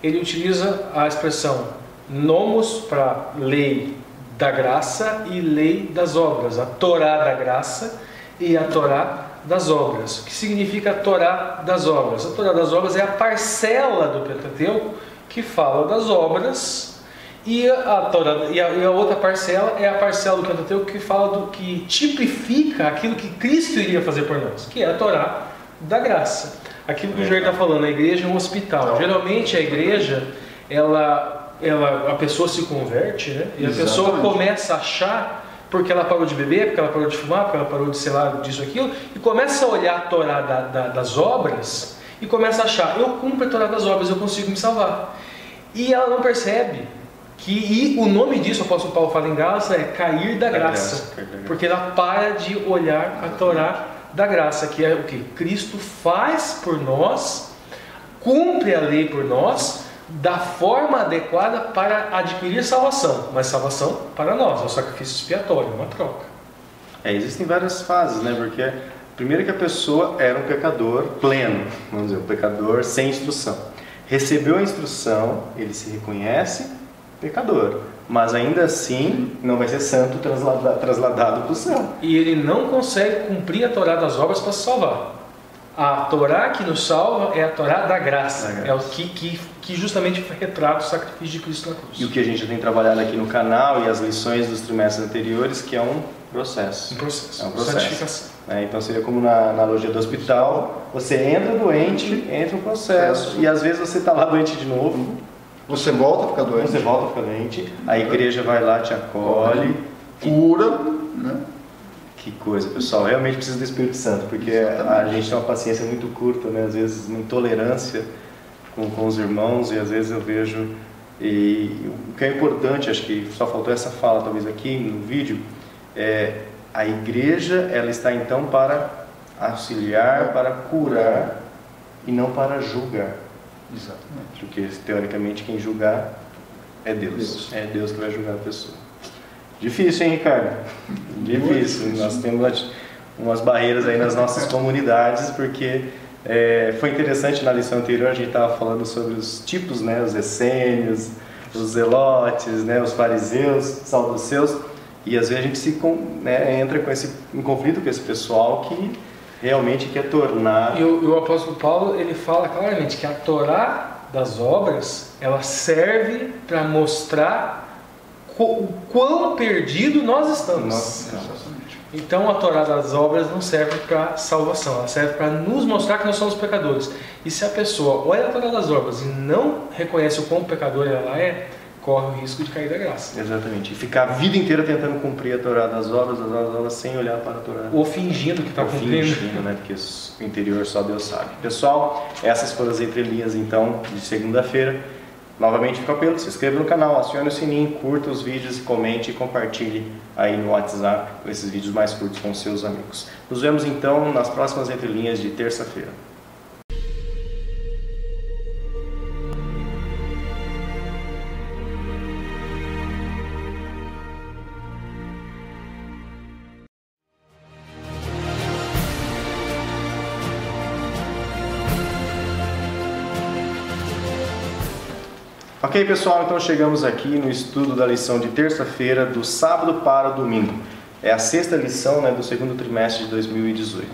Ele utiliza a expressão nomos para lei da graça e lei das obras, a Torá da graça e a Torá das obras. O que significa a Torá das obras? A Torá das obras é a parcela do Pentateuco que fala das obras, e a outra parcela é a parcela do Pentateuco que fala que tipifica aquilo que Cristo iria fazer por nós, que é a Torá da graça. Aquilo que o Jair está falando, a igreja é um hospital. Geralmente a igreja, a pessoa se converte, né? E a pessoa começa a achar, porque ela parou de beber, porque ela parou de fumar, porque ela parou de, sei lá, disso, aquilo, e começa a olhar a Torá das obras e começa a achar, eu cumpro a Torá das obras, eu consigo me salvar. E ela não percebe que o nome disso, o apóstolo Paulo fala em Gálatas, é cair da graça, porque ela para de olhar a Torá da graça, que é o que Cristo faz por nós, cumpre a lei por nós, da forma adequada para adquirir salvação, mas salvação para nós, é o sacrifício expiatório, uma troca. Existem várias fases, né? Porque primeiro que a pessoa era um pecador pleno, vamos dizer, um pecador sem instrução. Recebeu a instrução, ele se reconhece pecador, mas ainda assim não vai ser santo trasladado para o céu. E ele não consegue cumprir a Torá das obras para se salvar. A Torá que nos salva é a Torá da graça. É o que justamente retrata o sacrifício de Cristo na cruz. E o que a gente tem trabalhado aqui no canal e as lições dos trimestres anteriores, que é um processo. Um processo. É um processo. Santificação. Então seria como na analogia do hospital, você entra doente, entra um processo, e às vezes você está lá doente de novo. Você volta a ficar doente. Você volta a ficar doente, a igreja vai lá, te acolhe, cura, né? Que coisa, pessoal, realmente precisa do Espírito Santo, porque a gente tem uma paciência muito curta, né? Às vezes uma intolerância com os irmãos, e às vezes eu vejo, e o que é importante, acho que só faltou essa fala talvez aqui no vídeo, a igreja, ela está então para auxiliar, para curar e não para julgar. Exatamente. Porque, teoricamente, quem julgar é Deus. É Deus que vai julgar a pessoa. Difícil, hein, Ricardo? Difícil. Nós temos umas barreiras aí nas nossas comunidades, porque foi interessante na lição anterior, a gente estava falando sobre os tipos, né? Os essênios, os zelotes, né? Os fariseus, saduceus, e às vezes a gente entra em conflito com esse pessoal que realmente quer tornar... E o apóstolo Paulo, ele fala claramente que a Torá das obras, ela serve para mostrar o quão perdido nós estamos. Então a Torá das obras não serve para salvação, ela serve para nos mostrar que nós somos pecadores. E se a pessoa olha a Torá das obras e não reconhece o quão pecador ela é, corre o risco de cair da graça. Exatamente. E ficar a vida inteira tentando cumprir a Torá das obras, sem olhar para a Torá. Ou fingindo que está cumprindo. Fingindo, né? Porque o interior só Deus sabe. Pessoal, essas foram as entrelinhas, então, de segunda-feira. Novamente fica o apelo, se inscreva no canal, acione o sininho, curta os vídeos, comente e compartilhe aí no WhatsApp esses vídeos mais curtos com seus amigos. Nos vemos então nas próximas entrelinhas de terça-feira. Ok, pessoal, então chegamos aqui no estudo da lição de terça-feira, do sábado para o domingo. É a sexta lição, né, do segundo trimestre de 2018.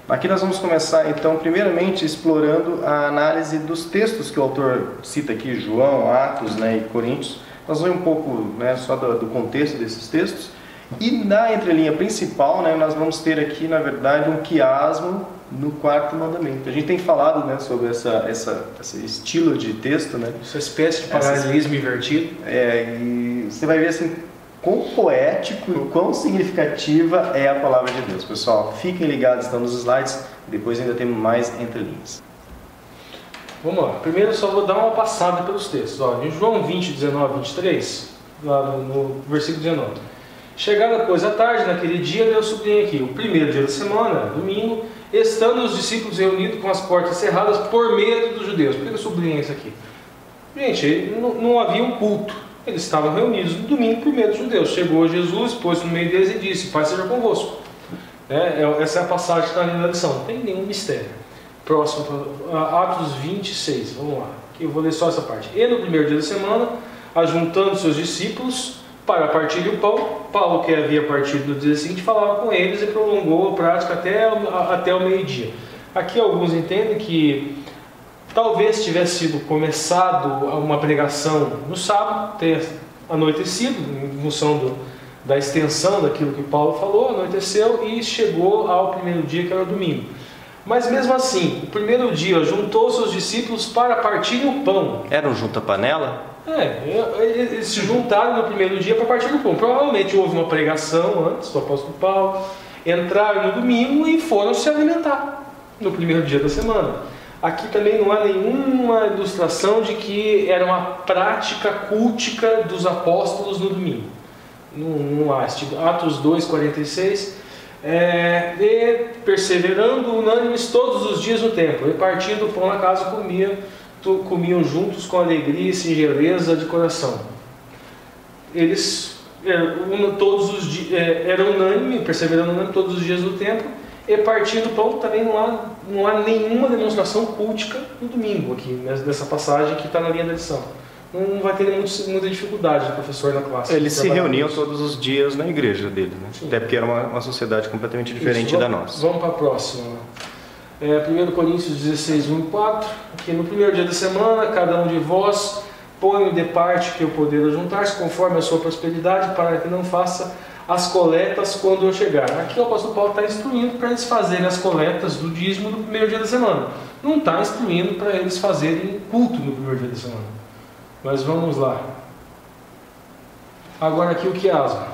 Aqui nós vamos começar, então, primeiramente explorando a análise dos textos que o autor cita aqui, João, Atos, né, e Coríntios. Nós vamos ver um pouco, né, só do contexto desses textos. E na entrelinha principal, né, nós vamos ter aqui, na verdade, um quiasmo no quarto mandamento. A gente tem falado, né, sobre esse estilo de texto, né? Essa espécie de paralelismo invertido. E você vai ver assim, quão poético e quão significativa é a palavra de Deus. Pessoal, fiquem ligados, estão nos slides, depois ainda temos mais entrelinhas. Vamos lá. Primeiro eu só vou dar uma passada pelos textos. Olha, em João 20, 19, 23, lá no versículo 19. Chegada, pois, à tarde, naquele dia, Deus sublinha aqui, o primeiro dia da semana, domingo, estando os discípulos reunidos com as portas cerradas por medo dos judeus. Por que eu sublinhei isso aqui? Gente, não havia um culto. Eles estavam reunidos no domingo por medo dos judeus. Chegou Jesus, pôs-se no meio deles e disse, Pai seja convosco. Essa é a passagem que está ali na lição. Não tem nenhum mistério. Próximo, Atos 26. Vamos lá. Aqui eu vou ler só essa parte. E no primeiro dia da semana, ajuntando seus discípulos para partir o pão, Paulo, que havia partido no dia seguinte, falava com eles e prolongou a prática até o meio-dia. Aqui alguns entendem que talvez tivesse sido começado uma pregação no sábado, ter anoitecido, em função da extensão daquilo que Paulo falou, anoiteceu e chegou ao primeiro dia, que era o domingo. Mas mesmo assim, o primeiro dia juntou seus discípulos para partir o pão. Era um junta-panela? Eles se juntaram no primeiro dia para partir do pão. Provavelmente houve uma pregação antes do apóstolo Paulo, entraram no domingo e foram se alimentar no primeiro dia da semana. Aqui também não há nenhuma ilustração de que era uma prática cultica dos apóstolos no domingo. Não há. Atos 2:46, e perseverando unânimes todos os dias no templo, e partindo o pão na casa comiam juntos com alegria e singeleza de coração. Eles eram unânimes, perseverando unânime todos os dias no templo, e partindo o pão. Também não há nenhuma demonstração cultica no domingo aqui, nessa passagem que está na linha da lição. Não vai ter muita dificuldade do professor na classe. Eles se reuniam todos os dias na igreja deles, né? Até porque era uma sociedade completamente diferente da nossa. Vamos para a próxima. 1 Coríntios 16, 1 e 4, que no primeiro dia da semana, cada um de vós põe de parte que eu poder juntar-se, conforme a sua prosperidade, para que não faça as coletas quando eu chegar. Aqui o apóstolo Paulo está instruindo para eles fazerem as coletas do dízimo no primeiro dia da semana. Não está instruindo para eles fazerem culto no primeiro dia da semana. Mas vamos lá. Agora aqui o quiasmo.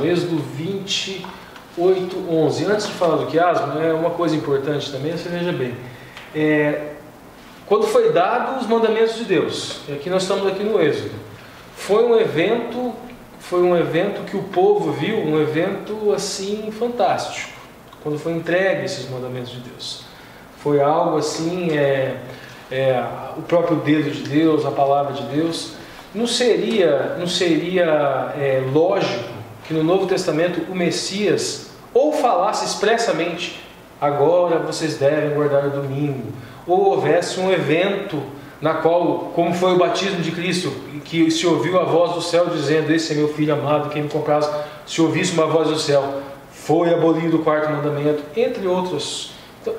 Êxodo 28:11. Antes de falar do quiasmo, uma coisa importante também, você veja bem. Quando foi dado os mandamentos de Deus, e aqui nós estamos aqui no Êxodo, foi um evento que o povo viu, um evento assim fantástico, quando foi entregue esses mandamentos de Deus. foi algo assim, o próprio dedo de Deus, a palavra de Deus. Não seria lógico que no Novo Testamento o Messias ou falasse expressamente: agora vocês devem guardar o domingo, ou houvesse um evento na qual, como foi o batismo de Cristo, que se ouviu a voz do céu dizendo: esse é meu filho amado, quem me compraz, se ouvisse uma voz do céu, foi abolido o quarto mandamento, entre outros. Então,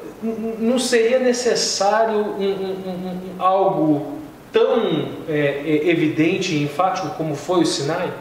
não seria necessário algo tão evidente e enfático como foi o Sinai,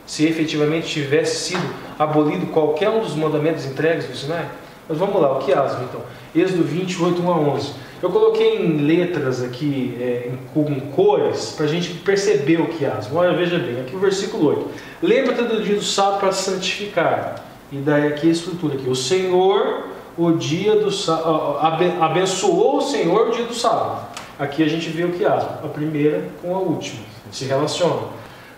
se efetivamente tivesse sido abolido qualquer um dos mandamentos entregues no Sinai? Mas vamos lá, o quiasmo então. Êxodo 28, 1 a 11. Eu coloquei em letras aqui, com cores, para a gente perceber o quiasmo. Olha, veja bem, aqui o versículo 8. Lembra-te do dia do sábado para santificar. E daí aqui a estrutura aqui. O Senhor, o dia do sábado, abençoou o Senhor o dia do sábado. Aqui a gente vê o quiasmo, a primeira com a última, se relacionam.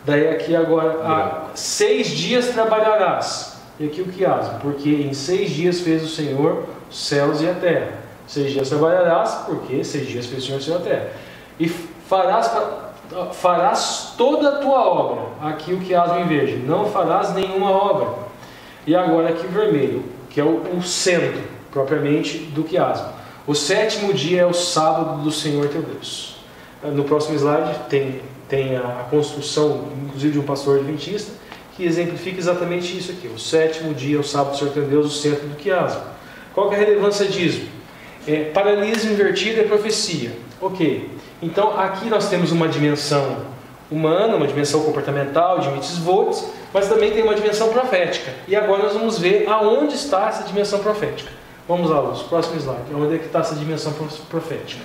Daí aqui agora, 6 dias trabalharás. E aqui o quiasmo, porque em 6 dias fez o Senhor os céus e a terra. 6 dias trabalharás, porque 6 dias fez o Senhor os céus e a terra. E farás toda a tua obra. Aqui o quiasmo em verde, não farás nenhuma obra. E agora aqui o vermelho, que é o centro, propriamente, do quiasmo. O 7º dia é o sábado do Senhor teu Deus. No próximo slide tem a construção, inclusive, de um pastor adventista, que exemplifica exatamente isso aqui. O 7º dia é o sábado do Senhor teu Deus, o centro do quiasmo. Qual que é a relevância disso? Paralelismo invertido é profecia. Ok. Então aqui nós temos uma dimensão humana, uma dimensão comportamental, de mitzvot, mas também tem uma dimensão profética. E agora nós vamos ver aonde está essa dimensão profética. Vamos lá, Lúcio, próximo slide. Onde é que está essa dimensão profética?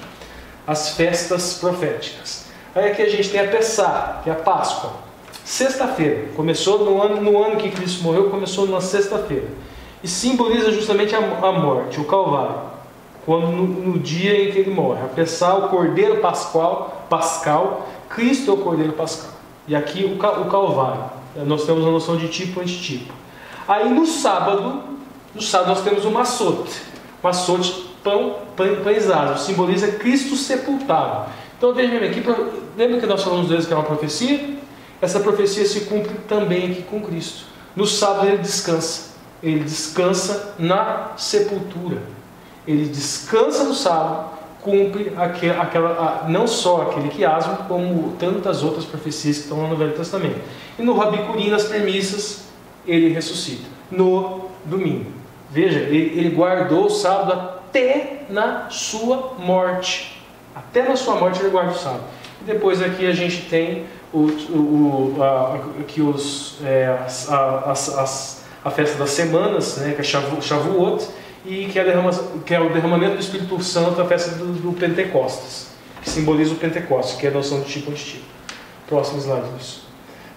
As festas proféticas. Aí aqui a gente tem a Pessah, que é a Páscoa. Sexta-feira. Começou no ano que Cristo morreu, começou na sexta-feira. E simboliza justamente a morte, o Calvário. Quando no dia em que ele morre. A Pessah, o Cordeiro Pascal, Cristo é o Cordeiro Pascal. E aqui o Calvário. Nós temos a noção de tipo e antitipo. Aí no sábado nós temos o Massot. Massot, pães, simboliza Cristo sepultado. Então veja bem, aqui, lembra que nós falamos deles que é uma profecia? Essa profecia se cumpre também aqui com Cristo. No sábado ele descansa. Ele descansa na sepultura. Ele descansa no sábado, cumpre não só aquele quiasmo, como tantas outras profecias que estão lá no Velho Testamento. E no Rabi-Curim, nas premissas, ele ressuscita. No domingo. Veja, ele guardou o sábado até na sua morte. Até na sua morte ele guarda o sábado. E depois aqui a gente tem a festa das semanas, né, que é Shavuot, e que é o derramamento do Espírito Santo, a festa do Pentecostes, que simboliza o Pentecostes, que é a noção de tipo antitipo. Próximo slide disso.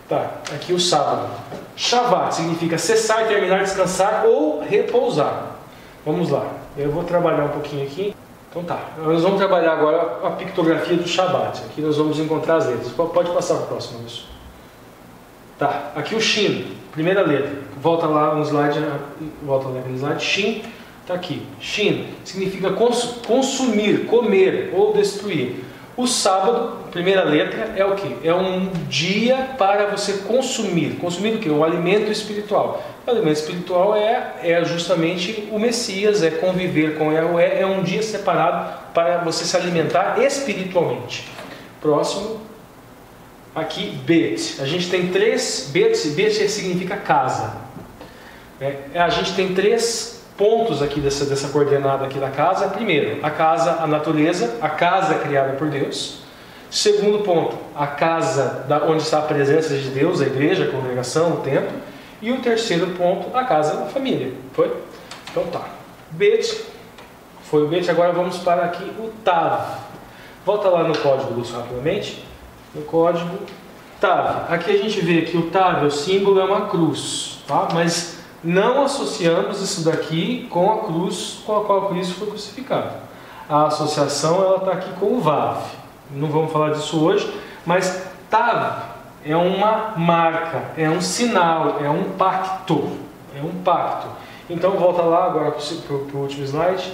Tá, aqui o sábado. Shavat significa cessar, terminar, descansar ou repousar. Vamos lá, eu vou trabalhar um pouquinho aqui. Então tá, nós vamos trabalhar agora a pictografia do Shabat. Aqui nós vamos encontrar as letras. Pode passar para o próximo, isso. Tá, aqui o Shin, primeira letra. Volta lá no slide, volta lá naquele slide. Shin está aqui. Shin significa consumir, comer ou destruir. O sábado, primeira letra, é o que? É um dia para você consumir. Consumir o que? O alimento espiritual. O alimento espiritual é justamente o Messias, é conviver com Yahweh, é um dia separado para você se alimentar espiritualmente. Próximo, aqui, Bet. A gente tem 3 Bet. Bet significa casa. A gente tem 3 pontos aqui dessa coordenada aqui da casa. Primeiro, a casa, a natureza, a casa criada por Deus. Segundo ponto, a casa onde está a presença de Deus, a igreja, a congregação, o templo. E o terceiro ponto, a casa da família. Foi? Então tá. Bet, foi o Bet, agora vamos para aqui o Tav. Volta lá no código, Lúcio, rapidamente. No código Tav. Aqui a gente vê que o Tav, o símbolo é uma cruz, tá? Mas não associamos isso daqui com a cruz com a qual Cristo foi crucificado. A associação ela está aqui com o Vav. Não vamos falar disso hoje, mas Tav é uma marca, é um sinal, é um pacto. É um pacto. Então volta lá agora para o último slide.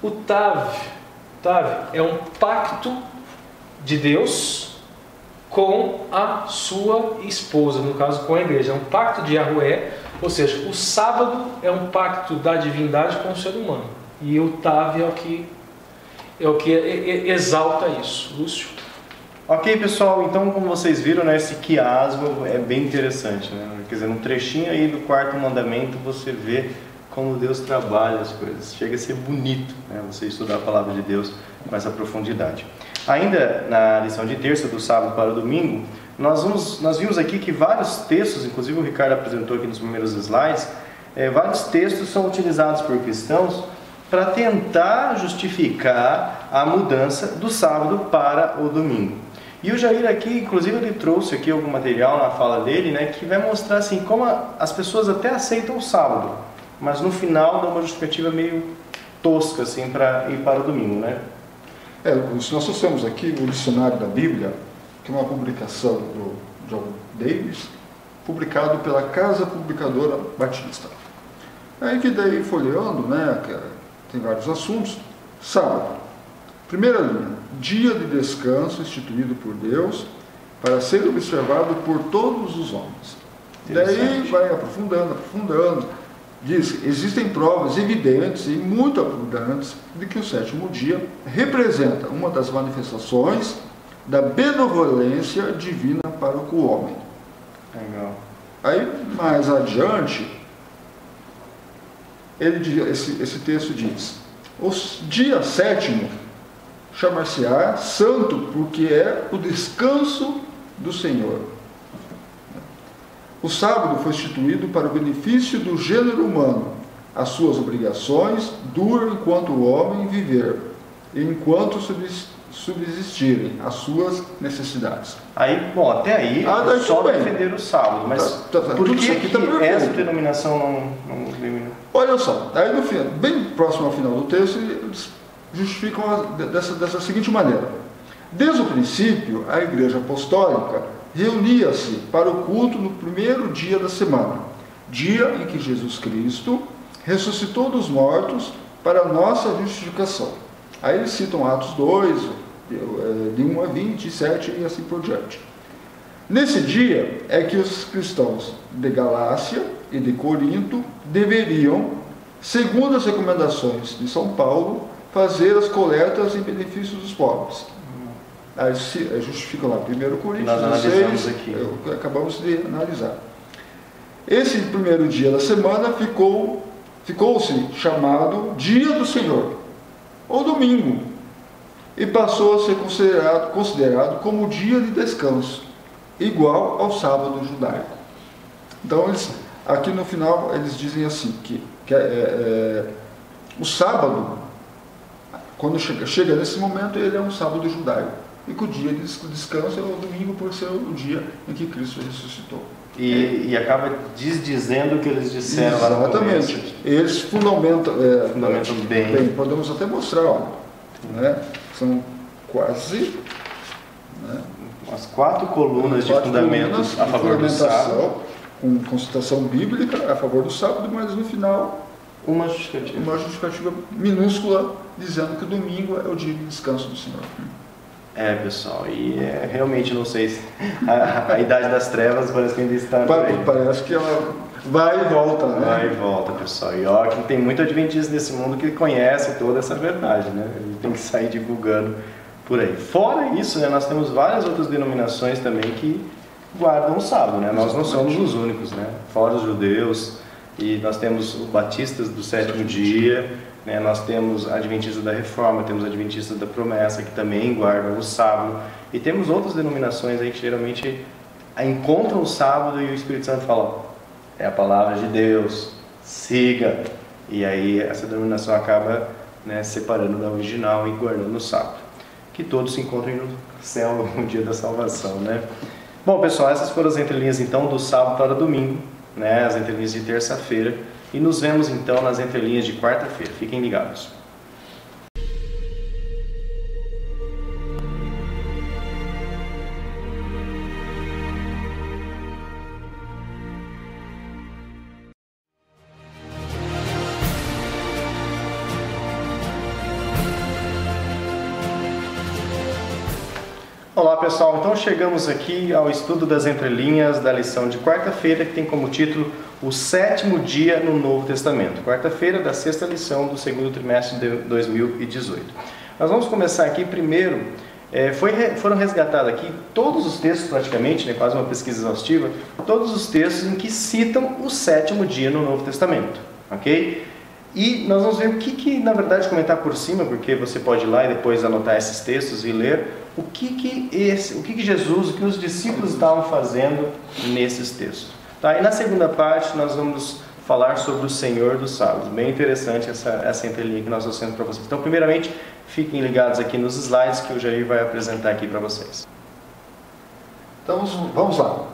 O Tav é um pacto de Deus com a sua esposa, no caso com a igreja. É um pacto de Yahweh, ou seja, o sábado é um pacto da divindade com o ser humano. E o Tav é o que exalta isso. Lúcio? Ok, pessoal, então como vocês viram, né, esse quiasmo é bem interessante, né? Quer dizer, um trechinho aí do quarto mandamento você vê como Deus trabalha as coisas. Chega a ser bonito, né, você estudar a palavra de Deus com essa profundidade. Ainda na lição de terça, do sábado para o domingo, nós vimos aqui que vários textos, inclusive o Ricardo apresentou aqui nos primeiros slides, vários textos são utilizados por cristãos para tentar justificar a mudança do sábado para o domingo. E o Jair aqui, inclusive, ele trouxe aqui algum material na fala dele, né, que vai mostrar assim, como as pessoas até aceitam o sábado, mas no final dá uma justificativa meio tosca assim, para ir para o domingo, né? Nós temos aqui o dicionário da Bíblia, que é uma publicação do John Davis, publicado pela Casa Publicadora Batista. Aí que daí folheando, né, tem vários assuntos. Sábado, primeira linha, dia de descanso instituído por Deus para ser observado por todos os homens. Daí vai aprofundando. Diz que existem provas evidentes e muito abundantes de que o sétimo dia representa uma das manifestações da benevolência divina para o homem. Legal. Aí, mais adiante, esse texto diz: o dia sétimo chamar-se-á santo, porque é o descanso do Senhor. O sábado foi instituído para o benefício do gênero humano. As suas obrigações duram enquanto o homem viver, e enquanto subsistirem as suas necessidades. Aí, bom, até aí, só defender o sábado, mas por que essa denominação não elimina? Olha só, aí no final, bem próximo ao final do texto, eles justificam dessa seguinte maneira: desde o princípio, a Igreja Apostólica reunia-se para o culto no primeiro dia da semana, dia em que Jesus Cristo ressuscitou dos mortos para a nossa justificação. Aí eles citam Atos 2, de 1 a 27 e assim por diante. Nesse dia é que os cristãos de Galácia e de Corinto deveriam, segundo as recomendações de São Paulo, fazer as coletas em benefício dos pobres. Aí justifica lá, 1 Coríntios 16, acabamos de analisar. Esse primeiro dia da semana ficou-se chamado Dia do Senhor, ou domingo, e passou a ser considerado como dia de descanso, igual ao sábado judaico. Então, aqui no final, eles dizem assim, que o sábado, quando chega nesse momento, ele é um sábado judaico. E que o dia de descanso é o domingo, por ser o dia em que Cristo ressuscitou. E acaba desdizendo o que eles disseram lá no começo. Exatamente. Eles fundamentam bem. Podemos até mostrar, olha, né? São quase... Né? Umas 4 colunas de fundamentos a favor do sábado. Com citação bíblica a favor do sábado, mas no final... Uma justificativa minúscula, dizendo que o domingo é o dia de descanso do Senhor. Pessoal, e realmente não sei se a idade das trevas parece que ainda está por aí. Parece que ela vai e volta, né? Vai e volta, pessoal. E ó, que tem muito adventista nesse mundo que conhece toda essa verdade, né? Ele tem que sair divulgando por aí. Fora isso, né, nós temos várias outras denominações também que guardam o sábado, né? Nós não somos os únicos, né? Fora os judeus, e nós temos os batistas do sétimo dia, né? Nós temos adventistas da reforma, temos adventistas da promessa, que também guardam o sábado, e temos outras denominações aí que geralmente encontram o sábado e o Espírito Santo fala: é a palavra de Deus, siga. E aí essa denominação acaba, né, separando da original e guardando o sábado. Que todos se encontrem no céu no dia da salvação, né? Bom, pessoal, essas foram as entrelinhas então do sábado para domingo, né? As entrelinhas de terça-feira. E nos vemos então nas entrelinhas de quarta-feira. Fiquem ligados. Olá pessoal, então chegamos aqui ao estudo das entrelinhas da lição de quarta-feira, que tem como título O Sétimo Dia no Novo Testamento. Quarta-feira da sexta lição do segundo trimestre de 2018. Nós vamos começar aqui primeiro, foram resgatados aqui todos os textos praticamente, né, quase uma pesquisa exaustiva, todos os textos em que citam o sétimo dia no Novo Testamento, ok? E nós vamos ver o que na verdade, comentar por cima, porque você pode ir lá e depois anotar esses textos e ler o que Jesus, o que os discípulos estavam fazendo nesses textos. Tá? E na segunda parte nós vamos falar sobre o Senhor dos Sábados. Bem interessante essa entrelinha que nós estamos fazendo para vocês. Então, primeiramente, fiquem ligados aqui nos slides que o Jair vai apresentar aqui para vocês. Então, vamos lá.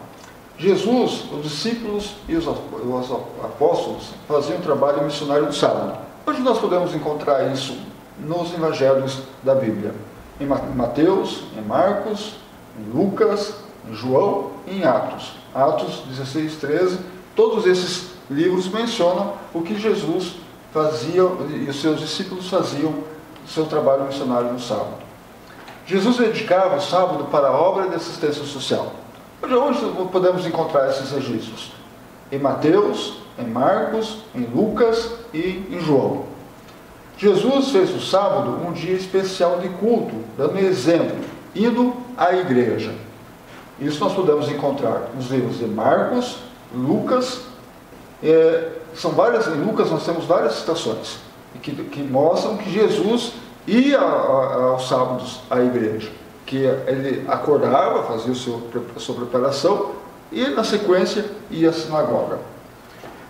Jesus, os discípulos e os apóstolos faziam um trabalho missionário no sábado. Hoje nós podemos encontrar isso nos evangelhos da Bíblia. Em Mateus, em Marcos, em Lucas, em João e em Atos. Atos 16, 13, todos esses livros mencionam o que Jesus fazia e os seus discípulos faziam no seu trabalho missionário no sábado. Jesus dedicava o sábado para a obra de assistência social. Onde podemos encontrar esses registros? Em Mateus, em Marcos, em Lucas e em João. Jesus fez do sábado um dia especial de culto, dando exemplo, indo à igreja. Isso nós podemos encontrar nos livros de Marcos, Lucas, em Lucas nós temos várias citações que mostram que Jesus ia aos sábados à igreja, que ele acordava, fazia a sua preparação e na sequência ia à sinagoga.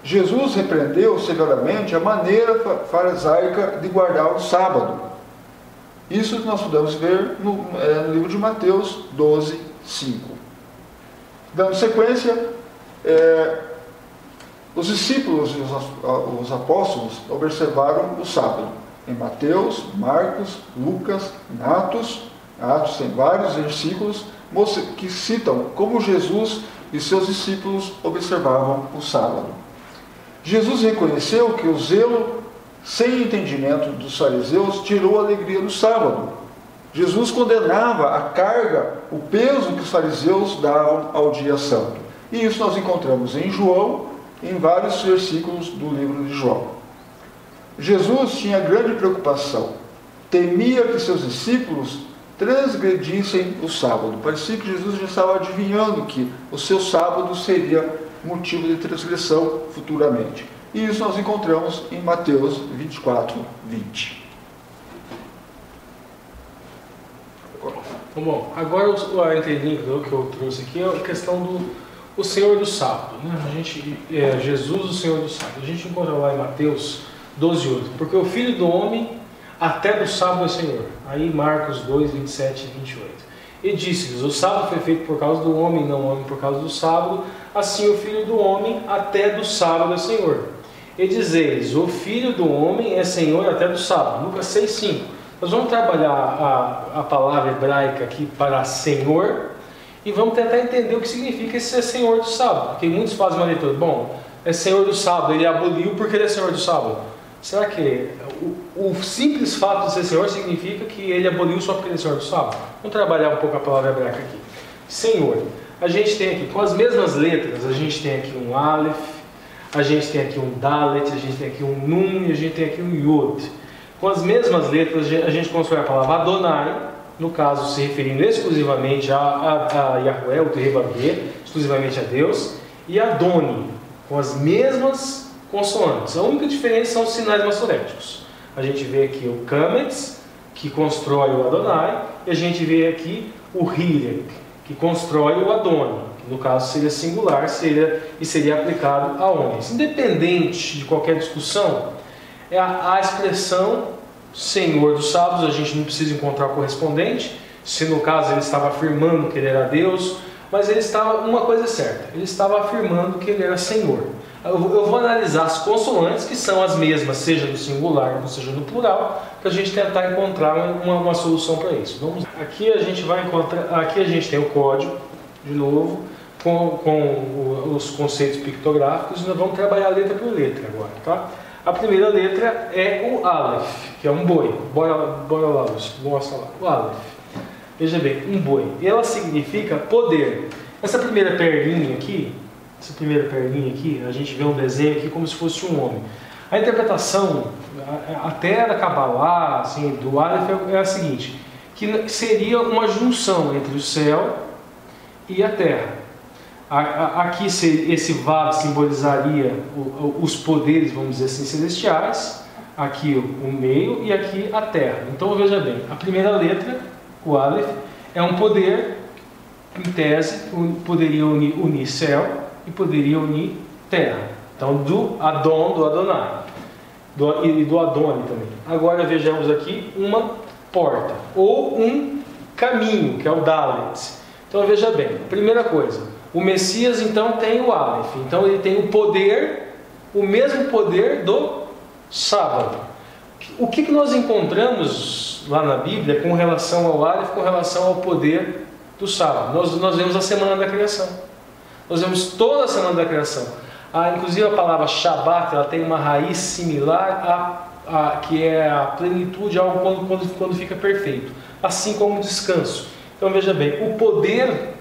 Jesus repreendeu severamente a maneira farisaica de guardar o sábado. Isso nós podemos ver no livro de Mateus 12, 5. Dando sequência, os discípulos e os apóstolos observaram o sábado. Em Mateus, Marcos, Lucas, em Atos tem vários versículos que citam como Jesus e seus discípulos observavam o sábado. Jesus reconheceu que o zelo sem entendimento dos fariseus tirou a alegria do sábado. Jesus condenava a carga, o peso que os fariseus davam ao dia santo. E isso nós encontramos em João, em vários versículos do livro de João. Jesus tinha grande preocupação, temia que seus discípulos transgredissem o sábado. Parecia que Jesus já estava adivinhando que o seu sábado seria motivo de transgressão futuramente. E isso nós encontramos em Mateus 24, 20. Bom, agora a entrelinha que eu trouxe aqui é a questão do Senhor do Sábado. Né? Jesus, o Senhor do Sábado. A gente encontra lá em Mateus 12, 8. Porque o Filho do Homem até do sábado é Senhor. Aí Marcos 2, 27 e 28. E disse-lhes: o sábado foi feito por causa do homem, não o homem por causa do sábado. Assim o Filho do Homem até do sábado é Senhor. E dizeis: o Filho do Homem é Senhor até do sábado. Lucas 6, 5. Nós vamos trabalhar a palavra hebraica aqui para Senhor e vamos tentar entender o que significa esse ser Senhor do sábado. Porque muitos fazem uma leitura: bom, é Senhor do sábado, ele aboliu porque ele é Senhor do sábado. Será que o simples fato de ser Senhor significa que ele aboliu só porque ele é Senhor do sábado? Vamos trabalhar um pouco a palavra hebraica aqui. Senhor. A gente tem aqui, com as mesmas letras, a gente tem aqui um Aleph, a gente tem aqui um Dalet, a gente tem aqui um Nun e a gente tem aqui um Yod. Com as mesmas letras, a gente constrói a palavra Adonai, no caso se referindo exclusivamente a Yahweh, o Terrebabê, exclusivamente a Deus, e Adoni, com as mesmas consoantes. A única diferença são os sinais massoréticos. A gente vê aqui o Kametz, que constrói o Adonai, e a gente vê aqui o Hirek, que constrói o Adoni, que no caso seria singular e seria aplicado a homens. Independente de qualquer discussão, a expressão Senhor dos sábados, a gente não precisa encontrar o correspondente, se no caso ele estava afirmando que ele era Deus, mas ele estava, uma coisa é certa, ele estava afirmando que ele era Senhor. Eu vou analisar as consoantes, que são as mesmas, seja no singular ou seja no plural, para a gente tentar encontrar uma solução para isso. Vamos lá. Aqui a gente vai encontrar, aqui a gente tem o código, de novo, com os conceitos pictográficos, e nós vamos trabalhar letra por letra agora, tá? A primeira letra é o Aleph, que é um boi. Bora lá, Lúcio, mostra lá. O Aleph. Veja bem, um boi. Ela significa poder. Essa primeira perninha aqui, a gente vê um desenho aqui como se fosse um homem. A interpretação, até da Kabbalah, assim, do Aleph, é a seguinte, que seria uma junção entre o céu e a terra. Aqui esse Vav simbolizaria os poderes, vamos dizer assim, celestiais, aqui o meio e aqui a terra. Então veja bem, a primeira letra, o Aleph, é um poder, em tese, poderia unir céu e poderia unir terra. Então do Adon, do Adonai, e do Adoni também. Agora vejamos aqui uma porta, ou um caminho, que é o Dalet. Então veja bem, primeira coisa, o Messias então tem o Aleph, então ele tem o poder, o mesmo poder do sábado. O que nós encontramos lá na Bíblia com relação ao Aleph, com relação ao poder do sábado? Nós vemos a semana da criação, nós vemos toda a semana da criação. Inclusive a palavra Shabat, ela tem uma raiz similar que é a plenitude, algo quando fica perfeito, assim como o descanso. Então veja bem, o poder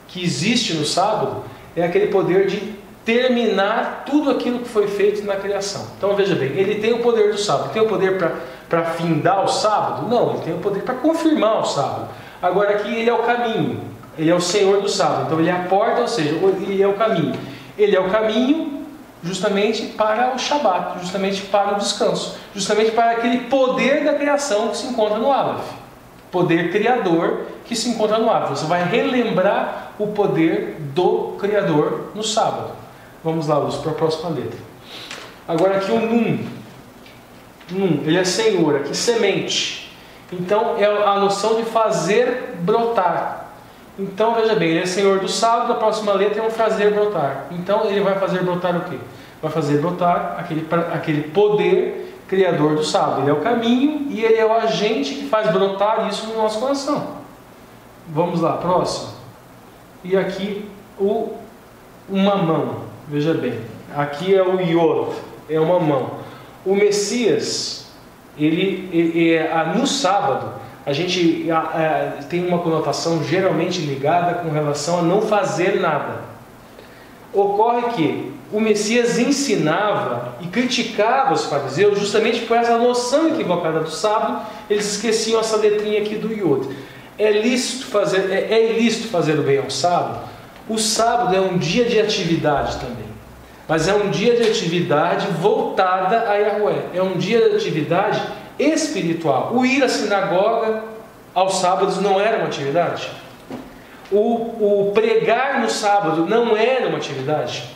que existe no sábado é aquele poder de terminar tudo aquilo que foi feito na criação. Então veja bem, ele tem o poder do sábado. Tem o poder para findar o sábado? Não, ele tem o poder para confirmar o sábado. Agora aqui ele é o caminho, ele é o Senhor do sábado. Então ele é a porta, ou seja, ele é o caminho. Ele é o caminho justamente para o Shabat, justamente para o descanso, justamente para aquele poder da criação que se encontra no Aleph. Poder criador que se encontra no Aleph. Você vai relembrar o poder do Criador no sábado. Vamos lá, Lúcio, para a próxima letra. Agora aqui o Nun. Nun, ele é Senhor, aqui semente. Então é a noção de fazer brotar. Então veja bem, ele é Senhor do sábado, a próxima letra é um fazer brotar. Então ele vai fazer brotar o quê? Vai fazer brotar aquele poder criador do sábado. Ele é o caminho e ele é o agente que faz brotar isso no nosso coração. Vamos lá, próximo. E aqui uma mão. Veja bem, aqui é o Yod, é uma mão. O Messias, no sábado, a gente tem uma conotação geralmente ligada com relação a não fazer nada. Ocorre que o Messias ensinava e criticava os fariseus justamente por essa noção equivocada do sábado. Eles esqueciam essa letrinha aqui do Yod. É ilícito fazer o bem ao sábado? O sábado é um dia de atividade também, mas é um dia de atividade voltada a Yahweh. É um dia de atividade espiritual. O ir à sinagoga aos sábados não era uma atividade? O pregar no sábado não era uma atividade?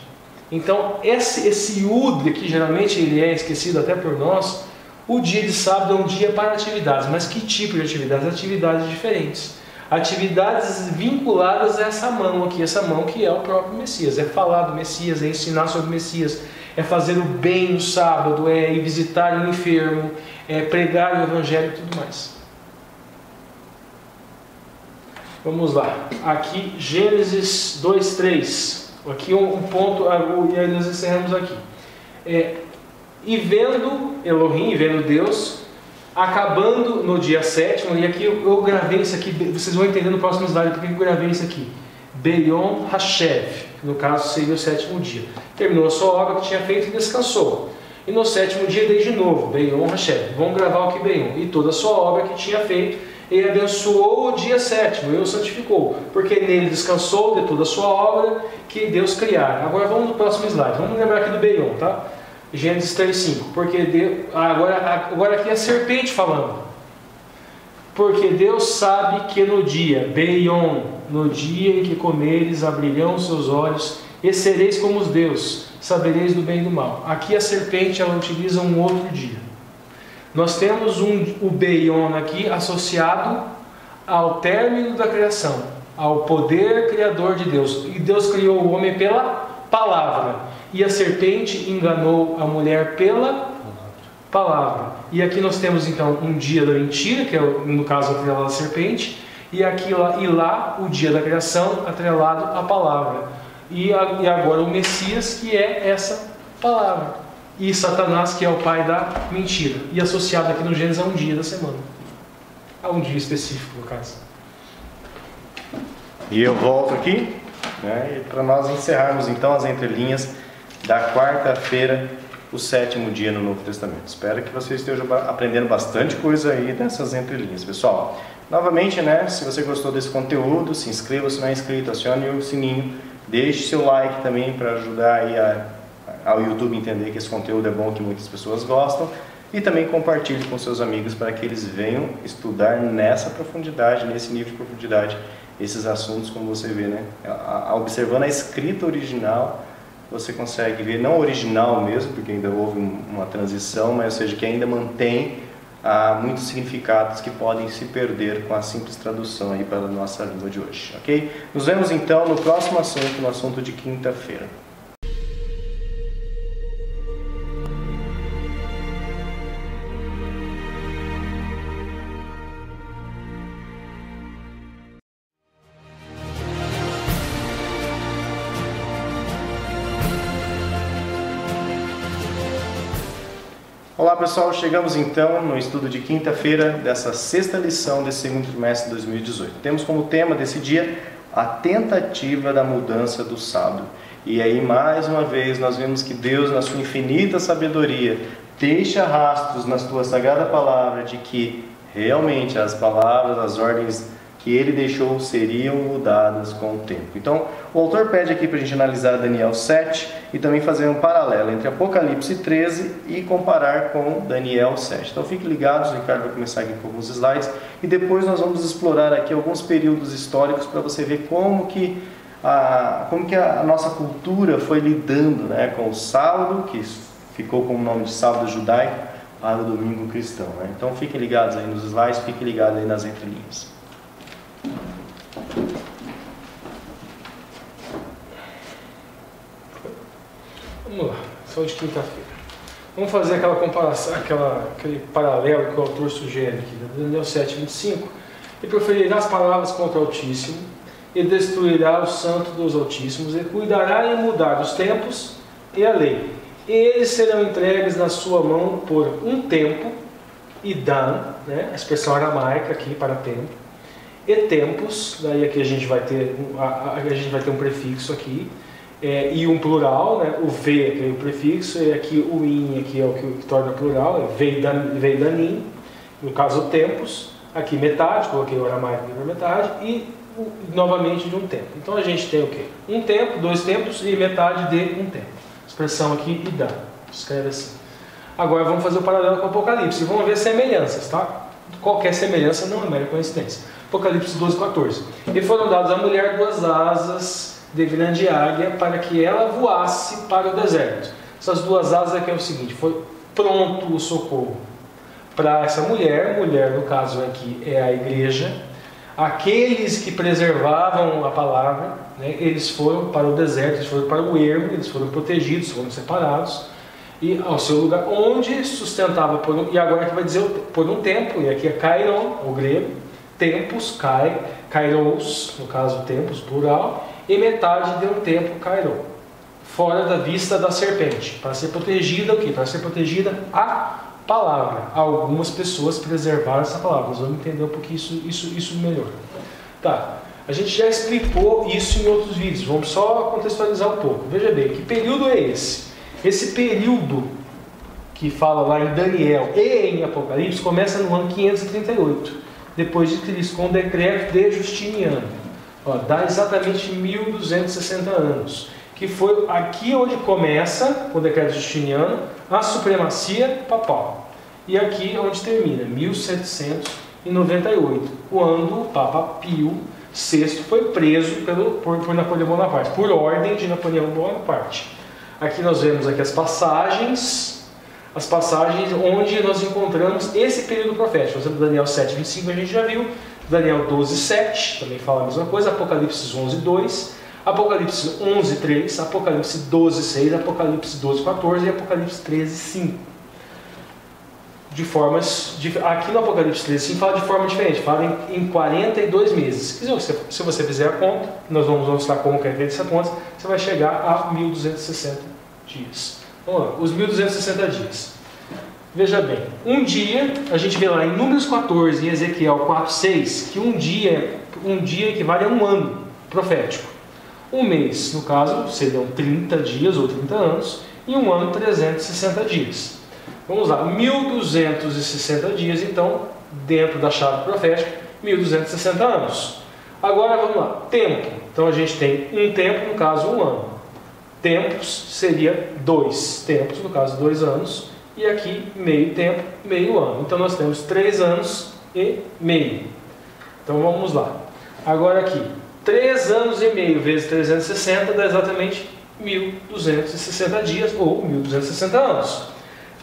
Então esse Yud aqui, geralmente ele é esquecido até por nós. O dia de sábado é um dia para atividades. Mas que tipo de atividades? Atividades diferentes. Atividades vinculadas a essa mão aqui, essa mão que é o próprio Messias. É falar do Messias, é ensinar sobre o Messias, é fazer o bem no sábado, é ir visitar o enfermo, é pregar o Evangelho e tudo mais. Vamos lá. Aqui, Gênesis 2:3. Aqui um ponto, e aí nós encerramos aqui. E vendo Elohim, vendo Deus, acabando no dia 7º, e aqui eu gravei isso aqui, vocês vão entender no próximo slide porque eu gravei isso aqui. Beyom Hashev, no caso seria o 7º dia. Terminou a sua obra que tinha feito e descansou. E no 7º dia dei de novo, Beyom Hashev. Vamos gravar o que Beyom. E toda a sua obra que tinha feito, ele abençoou o dia 7º, e o santificou, porque nele descansou de toda a sua obra que Deus criara. Agora vamos no próximo slide, vamos lembrar aqui do Beyom, tá? Gênesis 3:5, porque Deus, agora aqui é a serpente falando. Porque Deus sabe que no dia, Beyom, no dia em que comeres, abrirão os seus olhos, e sereis como os Deus, sabereis do bem e do mal. Aqui a serpente, ela utiliza um outro dia. Nós temos o Beyom aqui associado ao término da criação, ao poder criador de Deus. E Deus criou o homem pela palavra. E a serpente enganou a mulher pela palavra. E aqui nós temos então um dia da mentira, que é no caso atrelado à serpente, e lá o dia da criação atrelado à palavra. E agora o Messias, que é essa palavra. E Satanás, que é o pai da mentira. E associado aqui no Gênesis a um dia da semana. A um dia específico, no caso. E eu volto aqui, né, para nós encerrarmos então as entrelinhas da quarta-feira, o 7º dia no Novo Testamento. Espero que vocês estejam aprendendo bastante coisa aí dessas entrelinhas, pessoal. Novamente, né, se você gostou desse conteúdo, se inscreva se não é inscrito, acione o sininho, deixe seu like também para ajudar aí ao YouTube entender que esse conteúdo é bom, que muitas pessoas gostam, e também compartilhe com seus amigos para que eles venham estudar nessa profundidade, nesse nível de profundidade, esses assuntos, como você vê, né? Observando a escrita original, você consegue ver, não original mesmo, porque ainda houve uma transição, mas ou seja, que ainda mantém muitos significados que podem se perder com a simples tradução aí para a nossa língua de hoje, ok? Nos vemos então no próximo assunto, no assunto de quinta-feira. Olá pessoal, chegamos então no estudo de quinta-feira dessa sexta lição desse segundo trimestre de 2018. Temos como tema desse dia a tentativa da mudança do sábado. E aí mais uma vez nós vemos que Deus, na sua infinita sabedoria, deixa rastros na sua sagrada palavra de que realmente as palavras, as ordens que ele deixou seriam mudadas com o tempo. Então, o autor pede aqui para a gente analisar Daniel 7 e também fazer um paralelo entre Apocalipse 13 e comparar com Daniel 7. Então, fiquem ligados, o Ricardo vai começar aqui com alguns slides e depois nós vamos explorar aqui alguns períodos históricos para você ver como que a nossa cultura foi lidando, né, com o sábado, que ficou com o nome de sábado judaico, para o domingo cristão, né? Então, fiquem ligados aí nos slides, fiquem ligados aí nas entrelinhas. Vamos lá, só de quinta-feira. Vamos fazer aquela comparação, aquele paralelo que o autor sugere aqui, Daniel 7:25. E proferirá as palavras contra o Altíssimo, e destruirá o santo dos Altíssimos, e cuidará em mudar os tempos e a lei. E eles serão entregues na sua mão por um tempo, e dan, né, a expressão aramaica aqui para tempo, e tempos, daí aqui a gente vai ter um prefixo aqui, e um plural, né, o V aqui é o prefixo, e aqui o in aqui é o que torna plural, é veidanim, no caso tempos, aqui metade, coloquei o aramaico aqui para metade, e novamente de um tempo. Então a gente tem o quê? Um tempo, dois tempos e metade de um tempo. Expressão aqui e dá, escreve assim. Agora vamos fazer o paralelo com o Apocalipse, e vamos ver semelhanças, tá? Qualquer semelhança não é mera coincidência. Apocalipse 12:14. E foram dados à mulher 2 asas de grande águia para que ela voasse para o deserto. Essas 2 asas aqui é o seguinte, foi pronto o socorro para essa mulher no caso aqui é a igreja, aqueles que preservavam a palavra, né, eles foram para o deserto, eles foram para o ermo, eles foram protegidos, foram separados, e ao seu lugar, onde sustentava, e agora aqui vai dizer por um tempo, e aqui é kairon, o grego, tempos, kairos, no caso tempos, plural, e metade de um tempo, kairon, fora da vista da serpente, para ser protegida o quê? Para ser protegida a palavra. Algumas pessoas preservaram essa palavra, nós vamos entender um pouquinho isso melhor. Tá, a gente já explicou isso em outros vídeos, vamos só contextualizar um pouco. Veja bem, que período é esse? Esse período que fala lá em Daniel e em Apocalipse começa no ano 538 depois de Cristo, com o decreto de Justiniano. Ó, dá exatamente 1260 anos, que foi aqui onde começa, com o decreto Justiniano, a supremacia papal. E aqui é onde termina, 1798, quando o Papa Pio VI foi preso por Napoleão Bonaparte, por ordem de Napoleão Bonaparte. Aqui nós vemos aqui as passagens onde nós encontramos esse período profético. Por exemplo, Daniel 7:25 a gente já viu, Daniel 12:7 também fala a mesma coisa, Apocalipse 11:2, Apocalipse 11:3, Apocalipse 12:6, Apocalipse 12:14 e Apocalipse 13:5. Aqui no Apocalipse 13:5 fala de forma diferente, fala em 42 meses. Se você fizer a conta, nós vamos mostrar como que é feita essa conta, você vai chegar a 1260 dias. Vamos lá, os 1260 dias. Veja bem, um dia, a gente vê lá em Números 14 e Ezequiel 4:6, que um dia equivale a um ano. profético. Um mês, no caso, seriam 30 dias ou 30 anos, e um ano 360 dias. Vamos lá, 1260 dias, então, dentro da chave profética, 1260 anos. Agora vamos lá, tempo. Então a gente tem um tempo, no caso, um ano. Tempos seria 2 tempos, no caso, 2 anos. E aqui, meio tempo, meio ano. Então nós temos 3 anos e meio. Então vamos lá. Agora aqui, 3 anos e meio vezes 360 dá exatamente 1260 dias ou 1260 anos.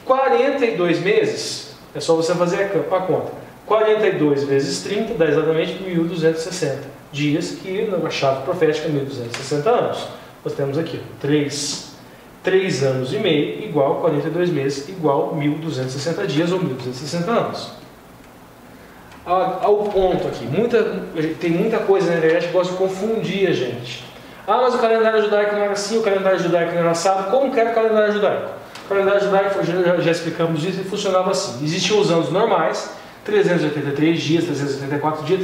42 meses, é só você fazer a conta. 42 vezes 30 dá exatamente 1260 dias, que na chave profética 1260 anos. Nós temos aqui 3 anos e meio igual 42 meses igual 1260 dias ou 1260 anos. Ao ponto aqui, tem muita coisa na internet que gosta de confundir a gente. Ah, mas o calendário judaico não era assim, o calendário judaico não era assado. Como que era o calendário judaico? O calendário judaico, já explicamos isso, ele funcionava assim. Existiam os anos normais, 383 dias, 384 dias,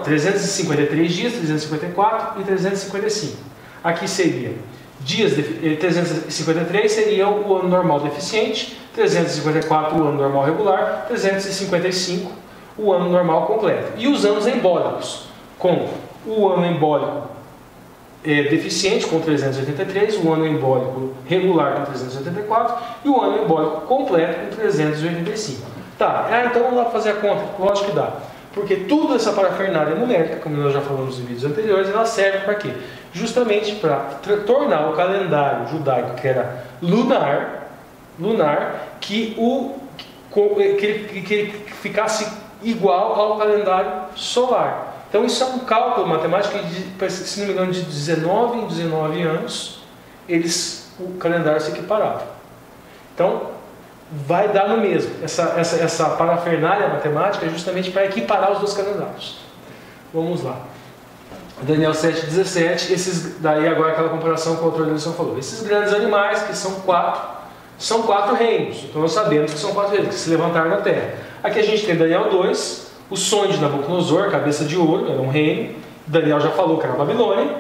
353 dias, 354 e 355. Aqui seria dias, 353 seria o ano normal deficiente, 354 o ano normal regular, 355 o ano normal completo. E os anos embólicos, com o ano embólico deficiente com 383, o ano embólico regular com 384 e o ano embólico completo com 385. Tá, então vamos lá fazer a conta, lógico que dá. Porque toda essa parafernália numérica, como nós já falamos em vídeos anteriores, ela serve para quê? Justamente para tornar o calendário judaico, que era lunar, que ele ficasse igual ao calendário solar. Então isso é um cálculo matemático que, se não me engano, de 19 em 19 anos, o calendário se equiparava. Então, vai dar no mesmo. Essa parafernália matemática é justamente para equiparar os dois calendários. Vamos lá. Daniel 7,17, daí agora aquela comparação com a outra organização falou. Esses grandes animais, que são quatro reinos. Então nós sabemos que são 4 reinos, que se levantaram na terra. Aqui a gente tem Daniel 2, o sonho de Nabucodonosor, cabeça de ouro, era um reino. Daniel já falou que era a Babilônia.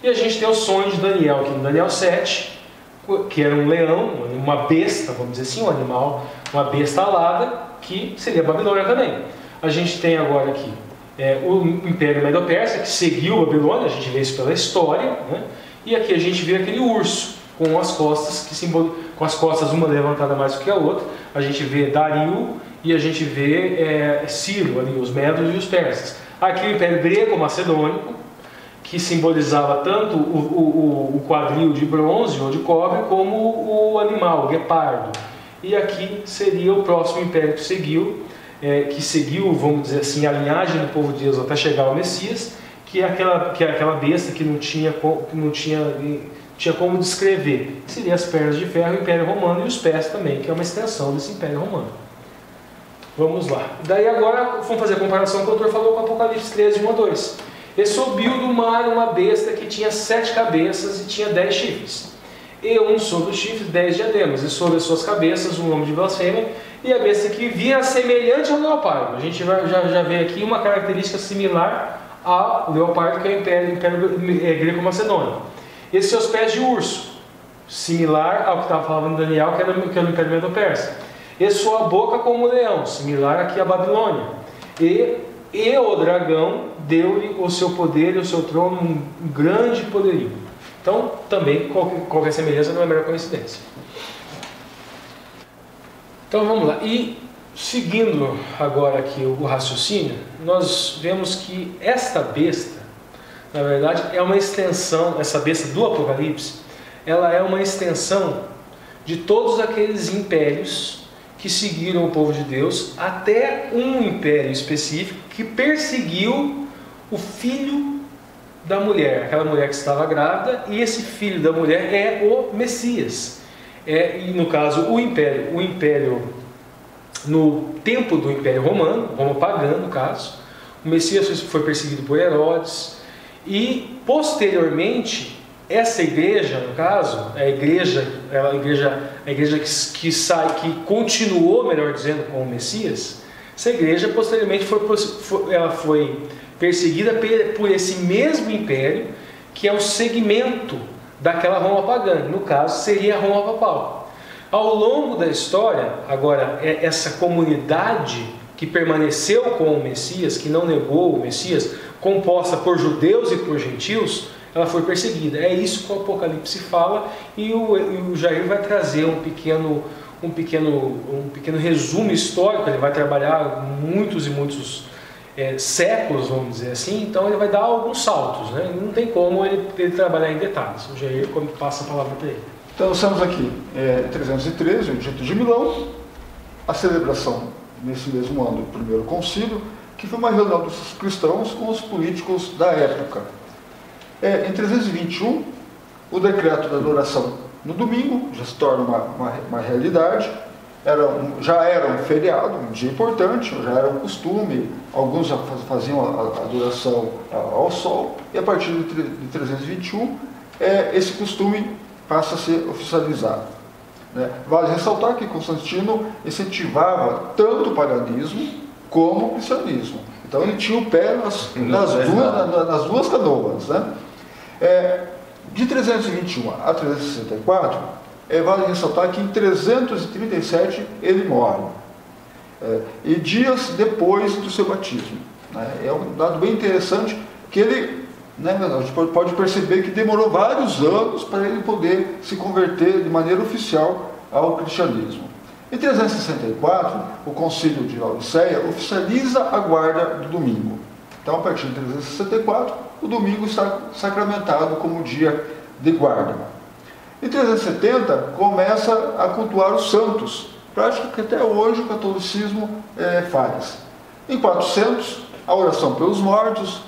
E a gente tem o sonho de Daniel, aqui no Daniel 7, que era um leão, uma besta, vamos dizer assim, um animal, uma besta alada, que seria a Babilônia também. A gente tem agora aqui o Império Medo-Persa, que seguiu a Babilônia, a gente vê isso pela história, né? E aqui a gente vê aquele urso com as costas, com as costas uma levantada mais do que a outra. A gente vê Dario e a gente vê Ciro, ali, os medos e os persas. Aqui o Império Greco-Macedônico, que simbolizava tanto o quadril de bronze ou de cobre, como o animal, o guepardo. E aqui seria o próximo império que seguiu, vamos dizer assim, a linhagem do povo de Deus até chegar ao Messias, que é aquela besta que não tinha como descrever. Seria as pernas de ferro, o Império Romano, e os pés também, que é uma extensão desse Império Romano. Vamos lá. Daí agora vamos fazer a comparação que o autor falou com Apocalipse 13, 1 a 2. E subiu do mar uma besta que tinha 7 cabeças e tinha 10 chifres. E sobre os chifres 10 diademas, e sobre as suas cabeças um nome de blasfêmia, e a besta que via semelhante ao leopardo. A gente já vê aqui uma característica similar ao leopardo, que é o Império Greco-Macedônio. E seus pés de urso, similar ao que estava falando Daniel, que era o Império Medo-Persa. E sua boca como leão, similar aqui à Babilônia. E o dragão deu-lhe o seu poder e o seu trono um grande poderio. Então, também, qualquer semelhança não é mera coincidência. Então, vamos lá. E, seguindo agora aqui o raciocínio, nós vemos que esta besta, na verdade, é uma extensão, essa besta do Apocalipse, ela é uma extensão de todos aqueles impérios que seguiram o povo de Deus, até um império específico que perseguiu o filho da mulher, aquela mulher que estava grávida, e esse filho da mulher é o Messias. E no caso, o império no tempo do Império Romano, Roma pagã no caso, o Messias foi perseguido por Herodes, e posteriormente essa igreja, no caso, a igreja que continuou, melhor dizendo, com o Messias, essa igreja posteriormente foi perseguida por esse mesmo império, que é o segmento daquela Roma pagã, no caso seria a Roma papal. Ao longo da história, agora, essa comunidade que permaneceu com o Messias, que não negou o Messias, composta por judeus e por gentios, ela foi perseguida. É isso que o Apocalipse fala, e o Jair vai trazer um pequeno resumo histórico. Ele vai trabalhar muitos e muitos séculos, vamos dizer assim, então ele vai dar alguns saltos, né? Não tem como ele trabalhar em detalhes. O Jair passa a palavra para ele. Então, nós temos aqui 313, o Edito de Milão, a celebração, nesse mesmo ano, do primeiro concílio, que foi uma reunião dos cristãos com os políticos da época. Em 321, o decreto da adoração no domingo já se torna uma realidade. Já era um feriado, um dia importante, já era um costume, alguns já faziam a adoração ao sol, e a partir de 321, esse costume passa a ser oficializado. Vale ressaltar que Constantino incentivava tanto o paganismo como o cristianismo. Então ele tinha o pé nas duas canoas. De 321 a 364, vale ressaltar que em 337 ele morre, e dias depois do seu batismo. É um dado bem interessante que ele, a gente pode perceber que demorou vários anos para ele poder se converter de maneira oficial ao cristianismo. Em 364, o Concílio de Laodiceia oficializa a guarda do domingo. Então, a partir de 364, o domingo está sacramentado como dia de guarda. Em 370, começa a cultuar os santos, prática que até hoje o catolicismo faz. Em 400, a oração pelos mortos,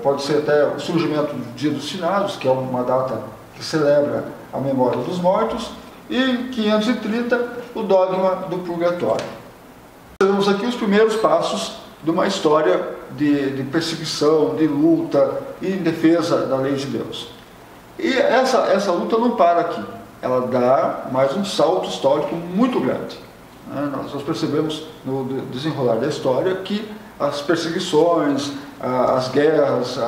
pode ser até o surgimento do Dia dos Finados, que é uma data que celebra a memória dos mortos, e em 530, o dogma do purgatório. Temos aqui os primeiros passos de uma história de perseguição, de luta e em defesa da lei de Deus. E essa luta não para aqui, ela dá mais um salto histórico muito grande. Nós percebemos no desenrolar da história que as perseguições, as guerras,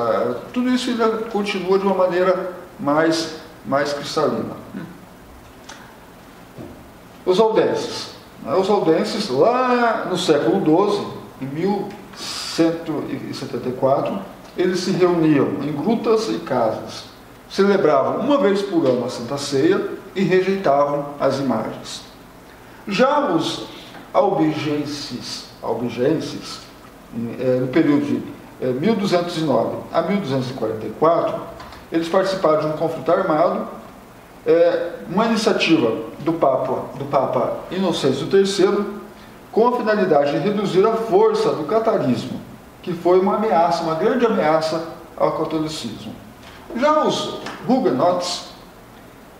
tudo isso ainda continua de uma maneira mais cristalina. Os aldenses. Os aldenses, lá no século XII, em 1174, eles se reuniam em grutas e casas, celebravam uma vez por ano a Santa Ceia e rejeitavam as imagens. Já os albigenses, no período de 1209 a 1244, eles participaram de um conflito armado, uma iniciativa do Papa Inocêncio III, com a finalidade de reduzir a força do catarismo, que foi uma grande ameaça ao catolicismo. Já os huguenotes,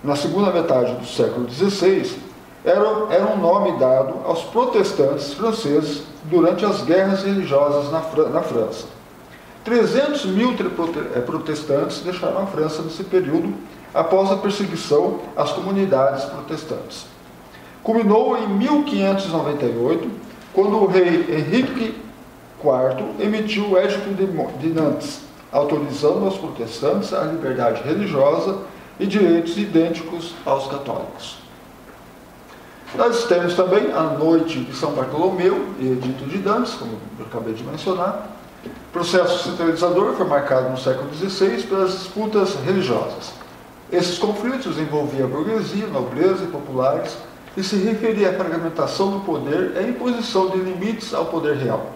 na segunda metade do século XVI, era um nome dado aos protestantes franceses durante as guerras religiosas na França. 300 mil protestantes deixaram a França nesse período, após a perseguição às comunidades protestantes. Culminou em 1598, quando o rei Henrique IV emitiu o Edito de Nantes, autorizando aos protestantes a liberdade religiosa e direitos idênticos aos católicos. Nós temos também a Noite de São Bartolomeu e Edito de Nantes, como eu acabei de mencionar. O processo centralizador foi marcado no século XVI pelas disputas religiosas. Esses conflitos envolviam a burguesia, nobreza e populares e se referia à fragmentação do poder e à imposição de limites ao poder real.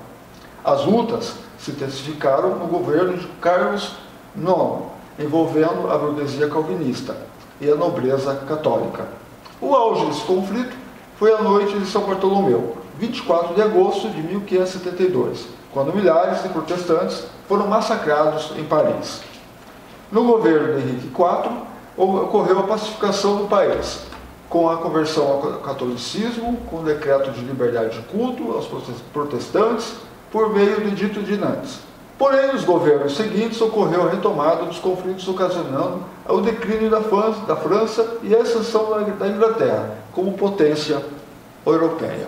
As lutas se intensificaram no governo de Carlos IX, envolvendo a burguesia calvinista e a nobreza católica. O auge desse conflito foi a Noite de São Bartolomeu, 24 de agosto de 1572, quando milhares de protestantes foram massacrados em Paris. No governo de Henrique IV, ocorreu a pacificação do país, com a conversão ao catolicismo, com o decreto de liberdade de culto aos protestantes, por meio do Edito de Nantes. Porém, nos governos seguintes ocorreu a retomada dos conflitos, ocasionando o declínio da França e a ascensão da Inglaterra como potência europeia.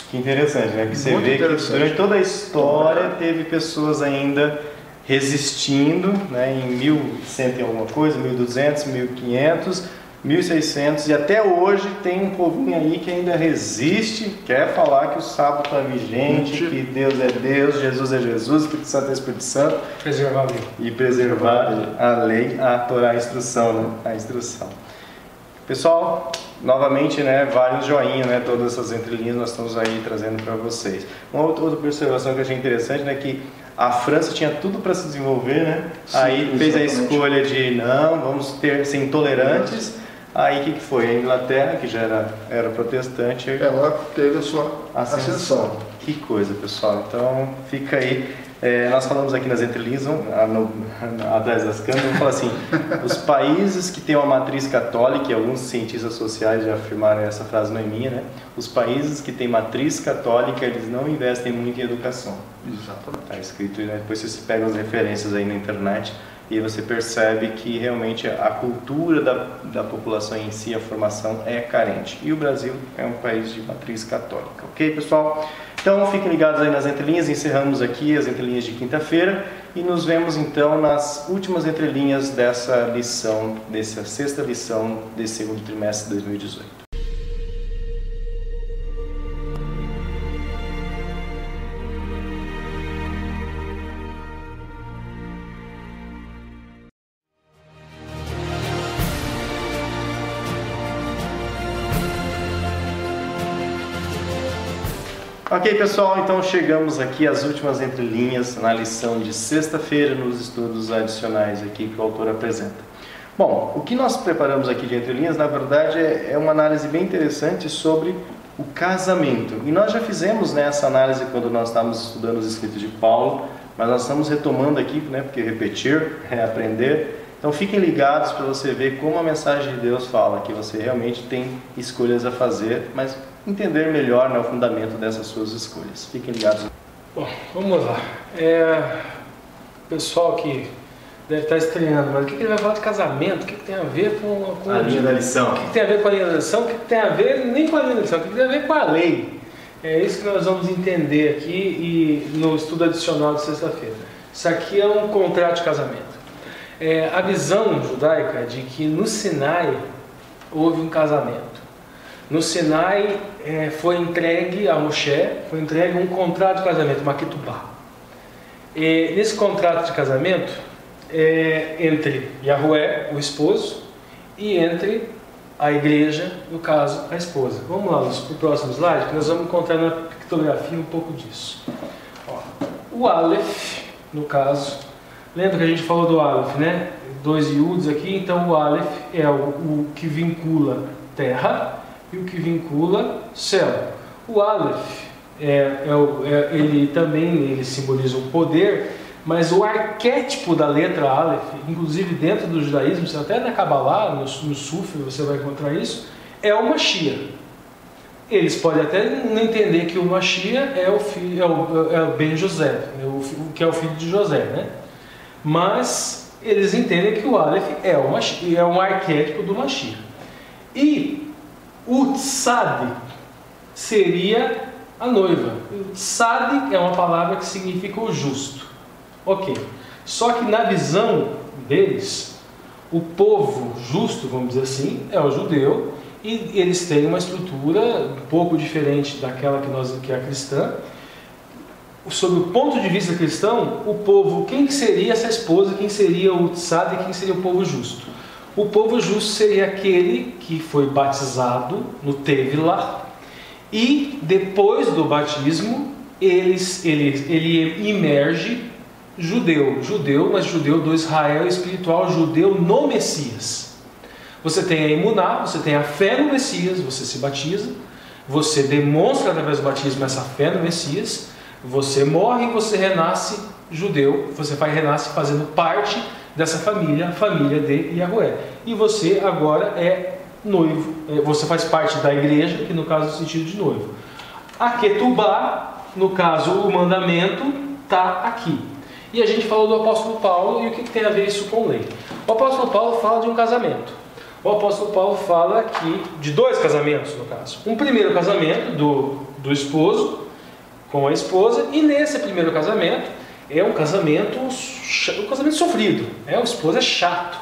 Que interessante, né? Que você Muito vê que interessante. durante toda a história teve pessoas ainda resistindo, né? Em 1100 e alguma coisa, 1200, 1500, 1600 e até hoje tem um povinho aí que ainda resiste, quer falar que o sábado está vigente, que Deus é Deus, Jesus é Jesus, Espírito Santo é Espírito Santo. Preservar a lei. E preservar a lei, a Torá, a instrução, né? A instrução. Pessoal, novamente, né, vários joinha, né, todas essas entrelinhas nós estamos aí trazendo para vocês. Uma outra observação que eu achei interessante, né, que a França tinha tudo para se desenvolver, né? Sim, aí fez a exatamente. escolha de não, vamos ser intolerantes. Aí o que foi? A Inglaterra, que já era protestante, Ela teve a sua ascensão. Que coisa, pessoal. Então fica aí. Nós falamos aqui nas entrelinhas, atrás das câmeras, vamos falar assim: os países que têm uma matriz católica, e alguns cientistas sociais já afirmaram essa frase, não é minha, né? Os países que têm matriz católica, eles não investem muito em educação. Exatamente. Está escrito, né? Depois você pega as referências aí na internet e aí você percebe que realmente a cultura da população em si, a formação é carente. E o Brasil é um país de matriz católica, ok, pessoal? Então fiquem ligados aí nas entrelinhas, encerramos aqui as entrelinhas de quinta-feira e nos vemos então nas últimas entrelinhas dessa lição, dessa sexta lição desse segundo trimestre de 2018. Ok, pessoal, então chegamos aqui às últimas entrelinhas na lição de sexta-feira nos estudos adicionais aqui que o autor apresenta. Bom, o que nós preparamos aqui de entrelinhas, na verdade, é uma análise bem interessante sobre o casamento. E nós já fizemos, né, essa análise quando nós estávamos estudando os escritos de Paulo, mas nós estamos retomando aqui, né, porque repetir é aprender. Então fiquem ligados para você ver como a mensagem de Deus fala, que você realmente tem escolhas a fazer, mas entender melhor, né, o fundamento dessas suas escolhas. Fiquem ligados. Bom, vamos lá. Pessoal que deve estar estranhando, mas o que ele vai falar de casamento? O que tem a ver com A linha da lição. O que tem a ver com a linha da lição? O que tem a ver nem com a linha da lição? O que tem a ver com a lei? É isso que nós vamos entender aqui e no estudo adicional de sexta-feira. Isso aqui é um contrato de casamento. A visão judaica é de que no Sinai houve um casamento. No Sinai foi entregue a Moshe, foi entregue um contrato de casamento, uma ketubá. Nesse contrato de casamento, entre Yahweh, o esposo, e entre a igreja, no caso, a esposa. Vamos lá para o próximo slide, que nós vamos encontrar na pictografia um pouco disso. O Aleph, no caso, lembra que a gente falou do Aleph, né? 2 iuds aqui, então o Aleph é o que vincula terra e o que vincula céu. O Aleph ele também simboliza o poder, mas o arquétipo da letra Aleph, inclusive dentro do judaísmo, até na Kabbalah, no Sufi você vai encontrar isso, é o Mashiach. Eles podem até não entender que o Mashiach é o Ben José, que é o filho de José, né? Mas eles entendem que o Aleph é um arquétipo do Mashiach. E o Tzad seria a noiva. O Tzad é uma palavra que significa o justo. Ok. Só que na visão deles, o povo justo, vamos dizer assim, é o judeu, e eles têm uma estrutura um pouco diferente daquela que é a cristã. Sob o ponto de vista cristão, o povo, quem seria essa esposa, quem seria o tzad e quem seria o povo justo? O povo justo seria aquele que foi batizado no Tevilah e depois do batismo ele emerge judeu, mas judeu do Israel espiritual, judeu no Messias. Você tem a emuná, você tem a fé no Messias, você se batiza, você demonstra através do batismo essa fé no Messias, você morre e você renasce judeu, você renasce fazendo parte dessa família, a família de Yahweh. E você agora é noivo, você faz parte da igreja, que no caso é o sentido de noivo. A ketubá, no caso o mandamento, está aqui. E a gente falou do apóstolo Paulo e o que tem a ver isso com lei. O apóstolo Paulo fala de um casamento. O apóstolo Paulo fala aqui de 2 casamentos, no caso. Um primeiro casamento do esposo com a esposa, e nesse primeiro casamento é um casamento sofrido, o esposo é chato,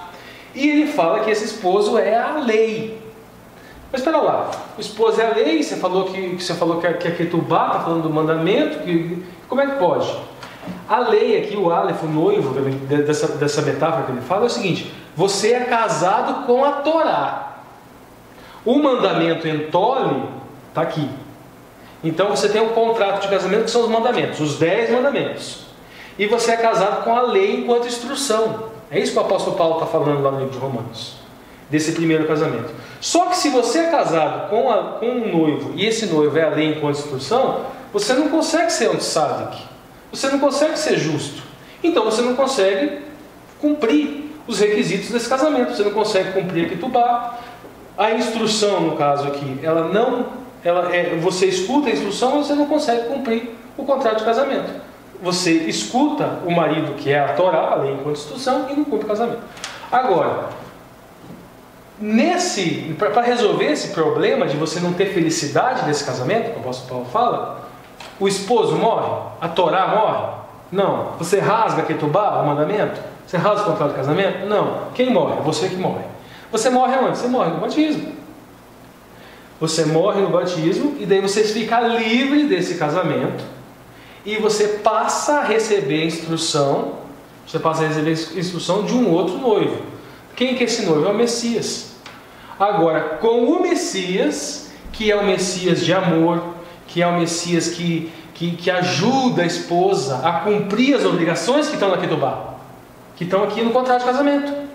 e ele fala que esse esposo é a lei. Mas espera lá, o esposo é a lei, você falou que a Ketubá está falando do mandamento, como é que pode? A lei aqui, o Aleph, o noivo, dessa metáfora que ele fala, é o seguinte: você é casado com a Torá. O mandamento entole está aqui. Então você tem um contrato de casamento que são os mandamentos, os 10 mandamentos. E você é casado com a lei enquanto instrução. É isso que o apóstolo Paulo está falando lá no livro de Romanos, desse primeiro casamento. Só que se você é casado com um noivo, e esse noivo é a lei enquanto instrução, você não consegue ser antissádico, você não consegue ser justo. Então você não consegue cumprir os requisitos desse casamento, você não consegue cumprir a Ketubá. A instrução, no caso aqui, você escuta a instrução, mas você não consegue cumprir o contrato de casamento. Você escuta o marido, que é a Torá, a lei enquanto instrução, e não cumpre o casamento. Agora, para resolver esse problema de você não ter felicidade nesse casamento, que o apóstolo Paulo fala, o esposo morre, a Torá morre? Não. Você rasga a Ketubá, o mandamento? Você rasga o contrato de casamento? Não. Quem morre? Você que morre. Você morre onde? Você morre no batismo. Você morre no batismo e daí você fica livre desse casamento e você passa a receber a instrução, de um outro noivo. Quem que é esse noivo? É o Messias. Agora, com o Messias, que é o Messias de amor, que é o Messias que ajuda a esposa a cumprir as obrigações que estão na Ketubá, que estão aqui no contrato de casamento.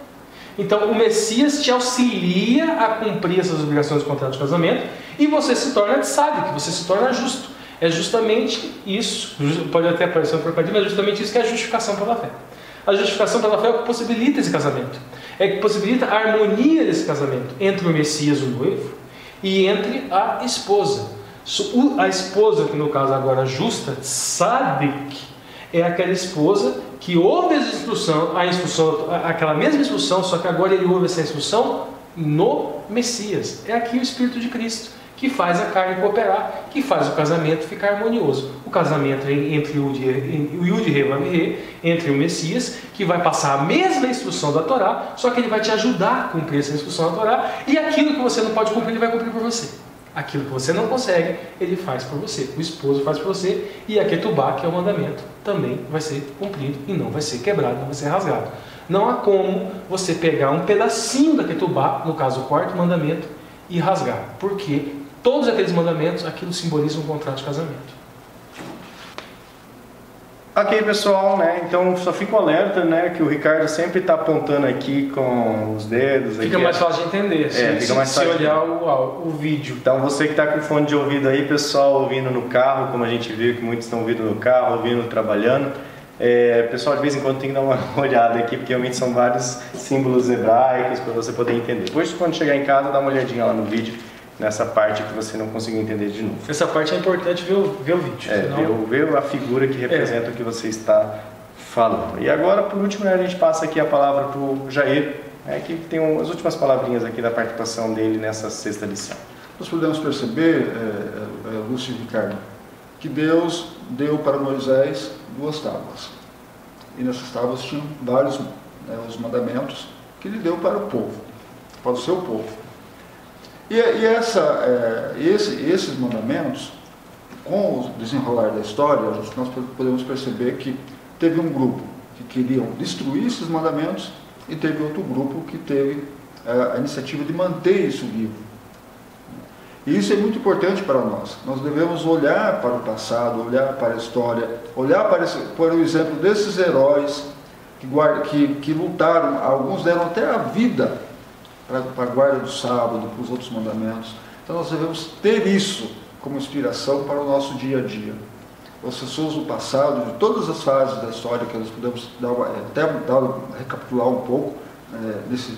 Então o Messias te auxilia a cumprir essas obrigações do contrato de casamento e você se torna tzadik, você se torna justo. É justamente isso, pode até parecer um trocadilho, mas é justamente isso que é a justificação pela fé. A justificação pela fé é o que possibilita esse casamento, é o que possibilita a harmonia desse casamento entre o Messias, o noivo, e entre a esposa. A esposa, que no caso agora justa, tzadik, é aquela esposa que ouve aquela mesma instrução, só que agora ele ouve essa instrução no Messias. É aqui o Espírito de Cristo, que faz a carne cooperar, que faz o casamento ficar harmonioso. O casamento entre o Yud He Vav He, entre o Messias, que vai passar a mesma instrução da Torá, só que ele vai te ajudar a cumprir essa instrução da Torá, e aquilo que você não pode cumprir, ele vai cumprir por você. Aquilo que você não consegue, ele faz por você. O esposo faz por você. E a Ketubá, que é o mandamento, também vai ser cumprido e não vai ser quebrado, não vai ser rasgado. Não há como você pegar um pedacinho da Ketubá, no caso o quarto mandamento, e rasgar. Porque todos aqueles mandamentos, aquilo simboliza um contrato de casamento. Ok, pessoal, né? Então só fico alerta, né, que o Ricardo sempre está apontando aqui com os dedos. Fica mais fácil de entender, se olhar o vídeo. Então você que está com fone de ouvido aí, pessoal, ouvindo no carro, como a gente viu que muitos estão ouvindo no carro, ouvindo trabalhando. Pessoal, de vez em quando tem que dar uma olhada aqui, porque realmente são vários símbolos hebraicos para você poder entender. Depois, quando chegar em casa, dá uma olhadinha lá no vídeo, nessa parte que você não conseguiu entender de novo. Essa parte é importante ver o vídeo. Ver a figura que representa o que você está falando. E agora, por último, né, a gente passa aqui a palavra para o Jair, que tem as últimas palavrinhas aqui da participação dele nessa sexta lição. Nós podemos perceber, Lúcio e Ricardo, que Deus deu para Moisés 2 tábuas. E nessas tábuas tinham vários os mandamentos que ele deu para o povo, para o seu povo. E esses mandamentos, com o desenrolar da história, nós podemos perceber que teve um grupo que queriam destruir esses mandamentos e teve outro grupo que teve a iniciativa de manter isso vivo. E isso é muito importante para nós. Nós devemos olhar para o passado, olhar para a história, olhar para o exemplo desses heróis que lutaram, alguns deram até a vida para a guarda do sábado, para os outros mandamentos. Então nós devemos ter isso como inspiração para o nosso dia a dia. As pessoas do passado, de todas as fases da história, que nós podemos recapitular um pouco nesse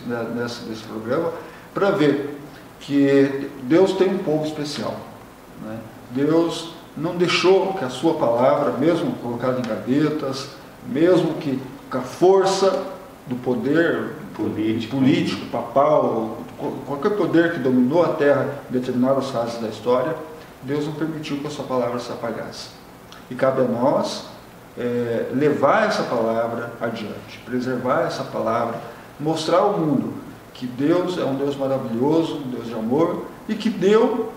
programa, para ver que Deus tem um povo especial. Né? Deus não deixou que a sua palavra, mesmo colocada em gavetas, mesmo que com a força do poder político, papal, qualquer poder que dominou a terra em determinadas fases da história, Deus não permitiu que a sua palavra se apagasse. E cabe a nós levar essa palavra adiante, preservar essa palavra, mostrar ao mundo que Deus é um Deus maravilhoso, um Deus de amor, e que deu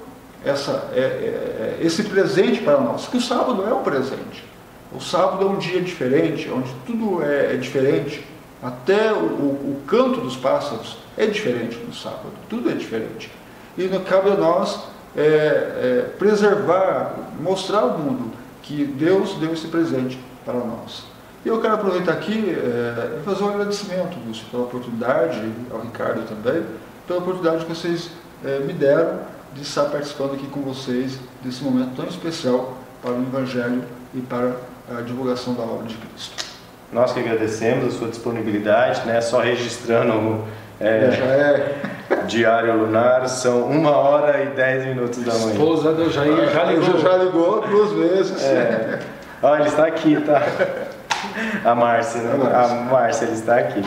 esse presente para nós, que o sábado é um presente. O sábado é um dia diferente, onde tudo é diferente, até o canto dos pássaros é diferente no sábado, tudo é diferente. E cabe a nós preservar, mostrar ao mundo que Deus deu esse presente para nós. E eu quero aproveitar aqui e fazer um agradecimento, Lúcio, pela oportunidade, ao Ricardo também, pela oportunidade que vocês me deram de estar participando aqui com vocês desse momento tão especial para o Evangelho e para a divulgação da obra de Cristo. Nós que agradecemos a sua disponibilidade, né? Só registrando Diário Lunar, são 1h10 da manhã. Esposa do Jair já ligou 2 vezes. Olha, ele está aqui, tá? A Márcia, né? A Márcia, ele está aqui.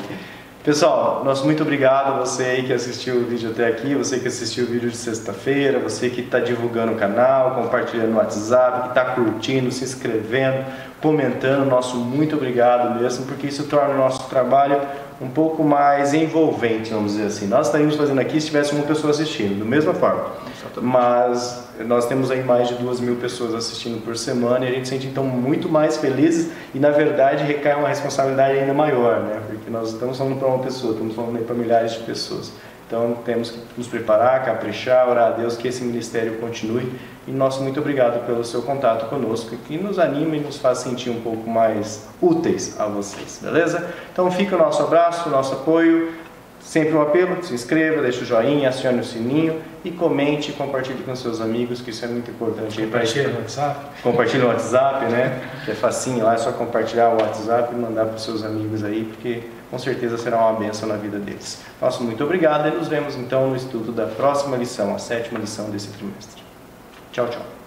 Pessoal, nosso muito obrigado a você aí que assistiu o vídeo até aqui, você que assistiu o vídeo de sexta-feira, você que está divulgando o canal, compartilhando no WhatsApp, que está curtindo, se inscrevendo, comentando. Nosso muito obrigado mesmo, porque isso torna o nosso trabalho um pouco mais envolvente, vamos dizer assim. Nós estaríamos fazendo aqui se tivesse uma pessoa assistindo, da mesma forma. Exatamente. Mas nós temos aí mais de 2.000 pessoas assistindo por semana e a gente se sente então muito mais felizes e na verdade recai uma responsabilidade ainda maior, né? Porque nós estamos falando para uma pessoa, estamos falando aí para milhares de pessoas. Então temos que nos preparar, caprichar, orar a Deus que esse ministério continue. E nosso muito obrigado pelo seu contato conosco, que nos anima e nos faz sentir um pouco mais úteis a vocês, beleza? Então fica o nosso abraço, o nosso apoio. Sempre um apelo, se inscreva, deixe o joinha, acione o sininho e comente e compartilhe com seus amigos, que isso é muito importante. Compartilhe no WhatsApp. Compartilhe no WhatsApp, né? Que é facinho lá, é só compartilhar o WhatsApp e mandar para os seus amigos aí, porque com certeza será uma bênção na vida deles. Nosso muito obrigado e nos vemos então no estudo da próxima lição, a 7ª lição desse trimestre. Tchau, tchau.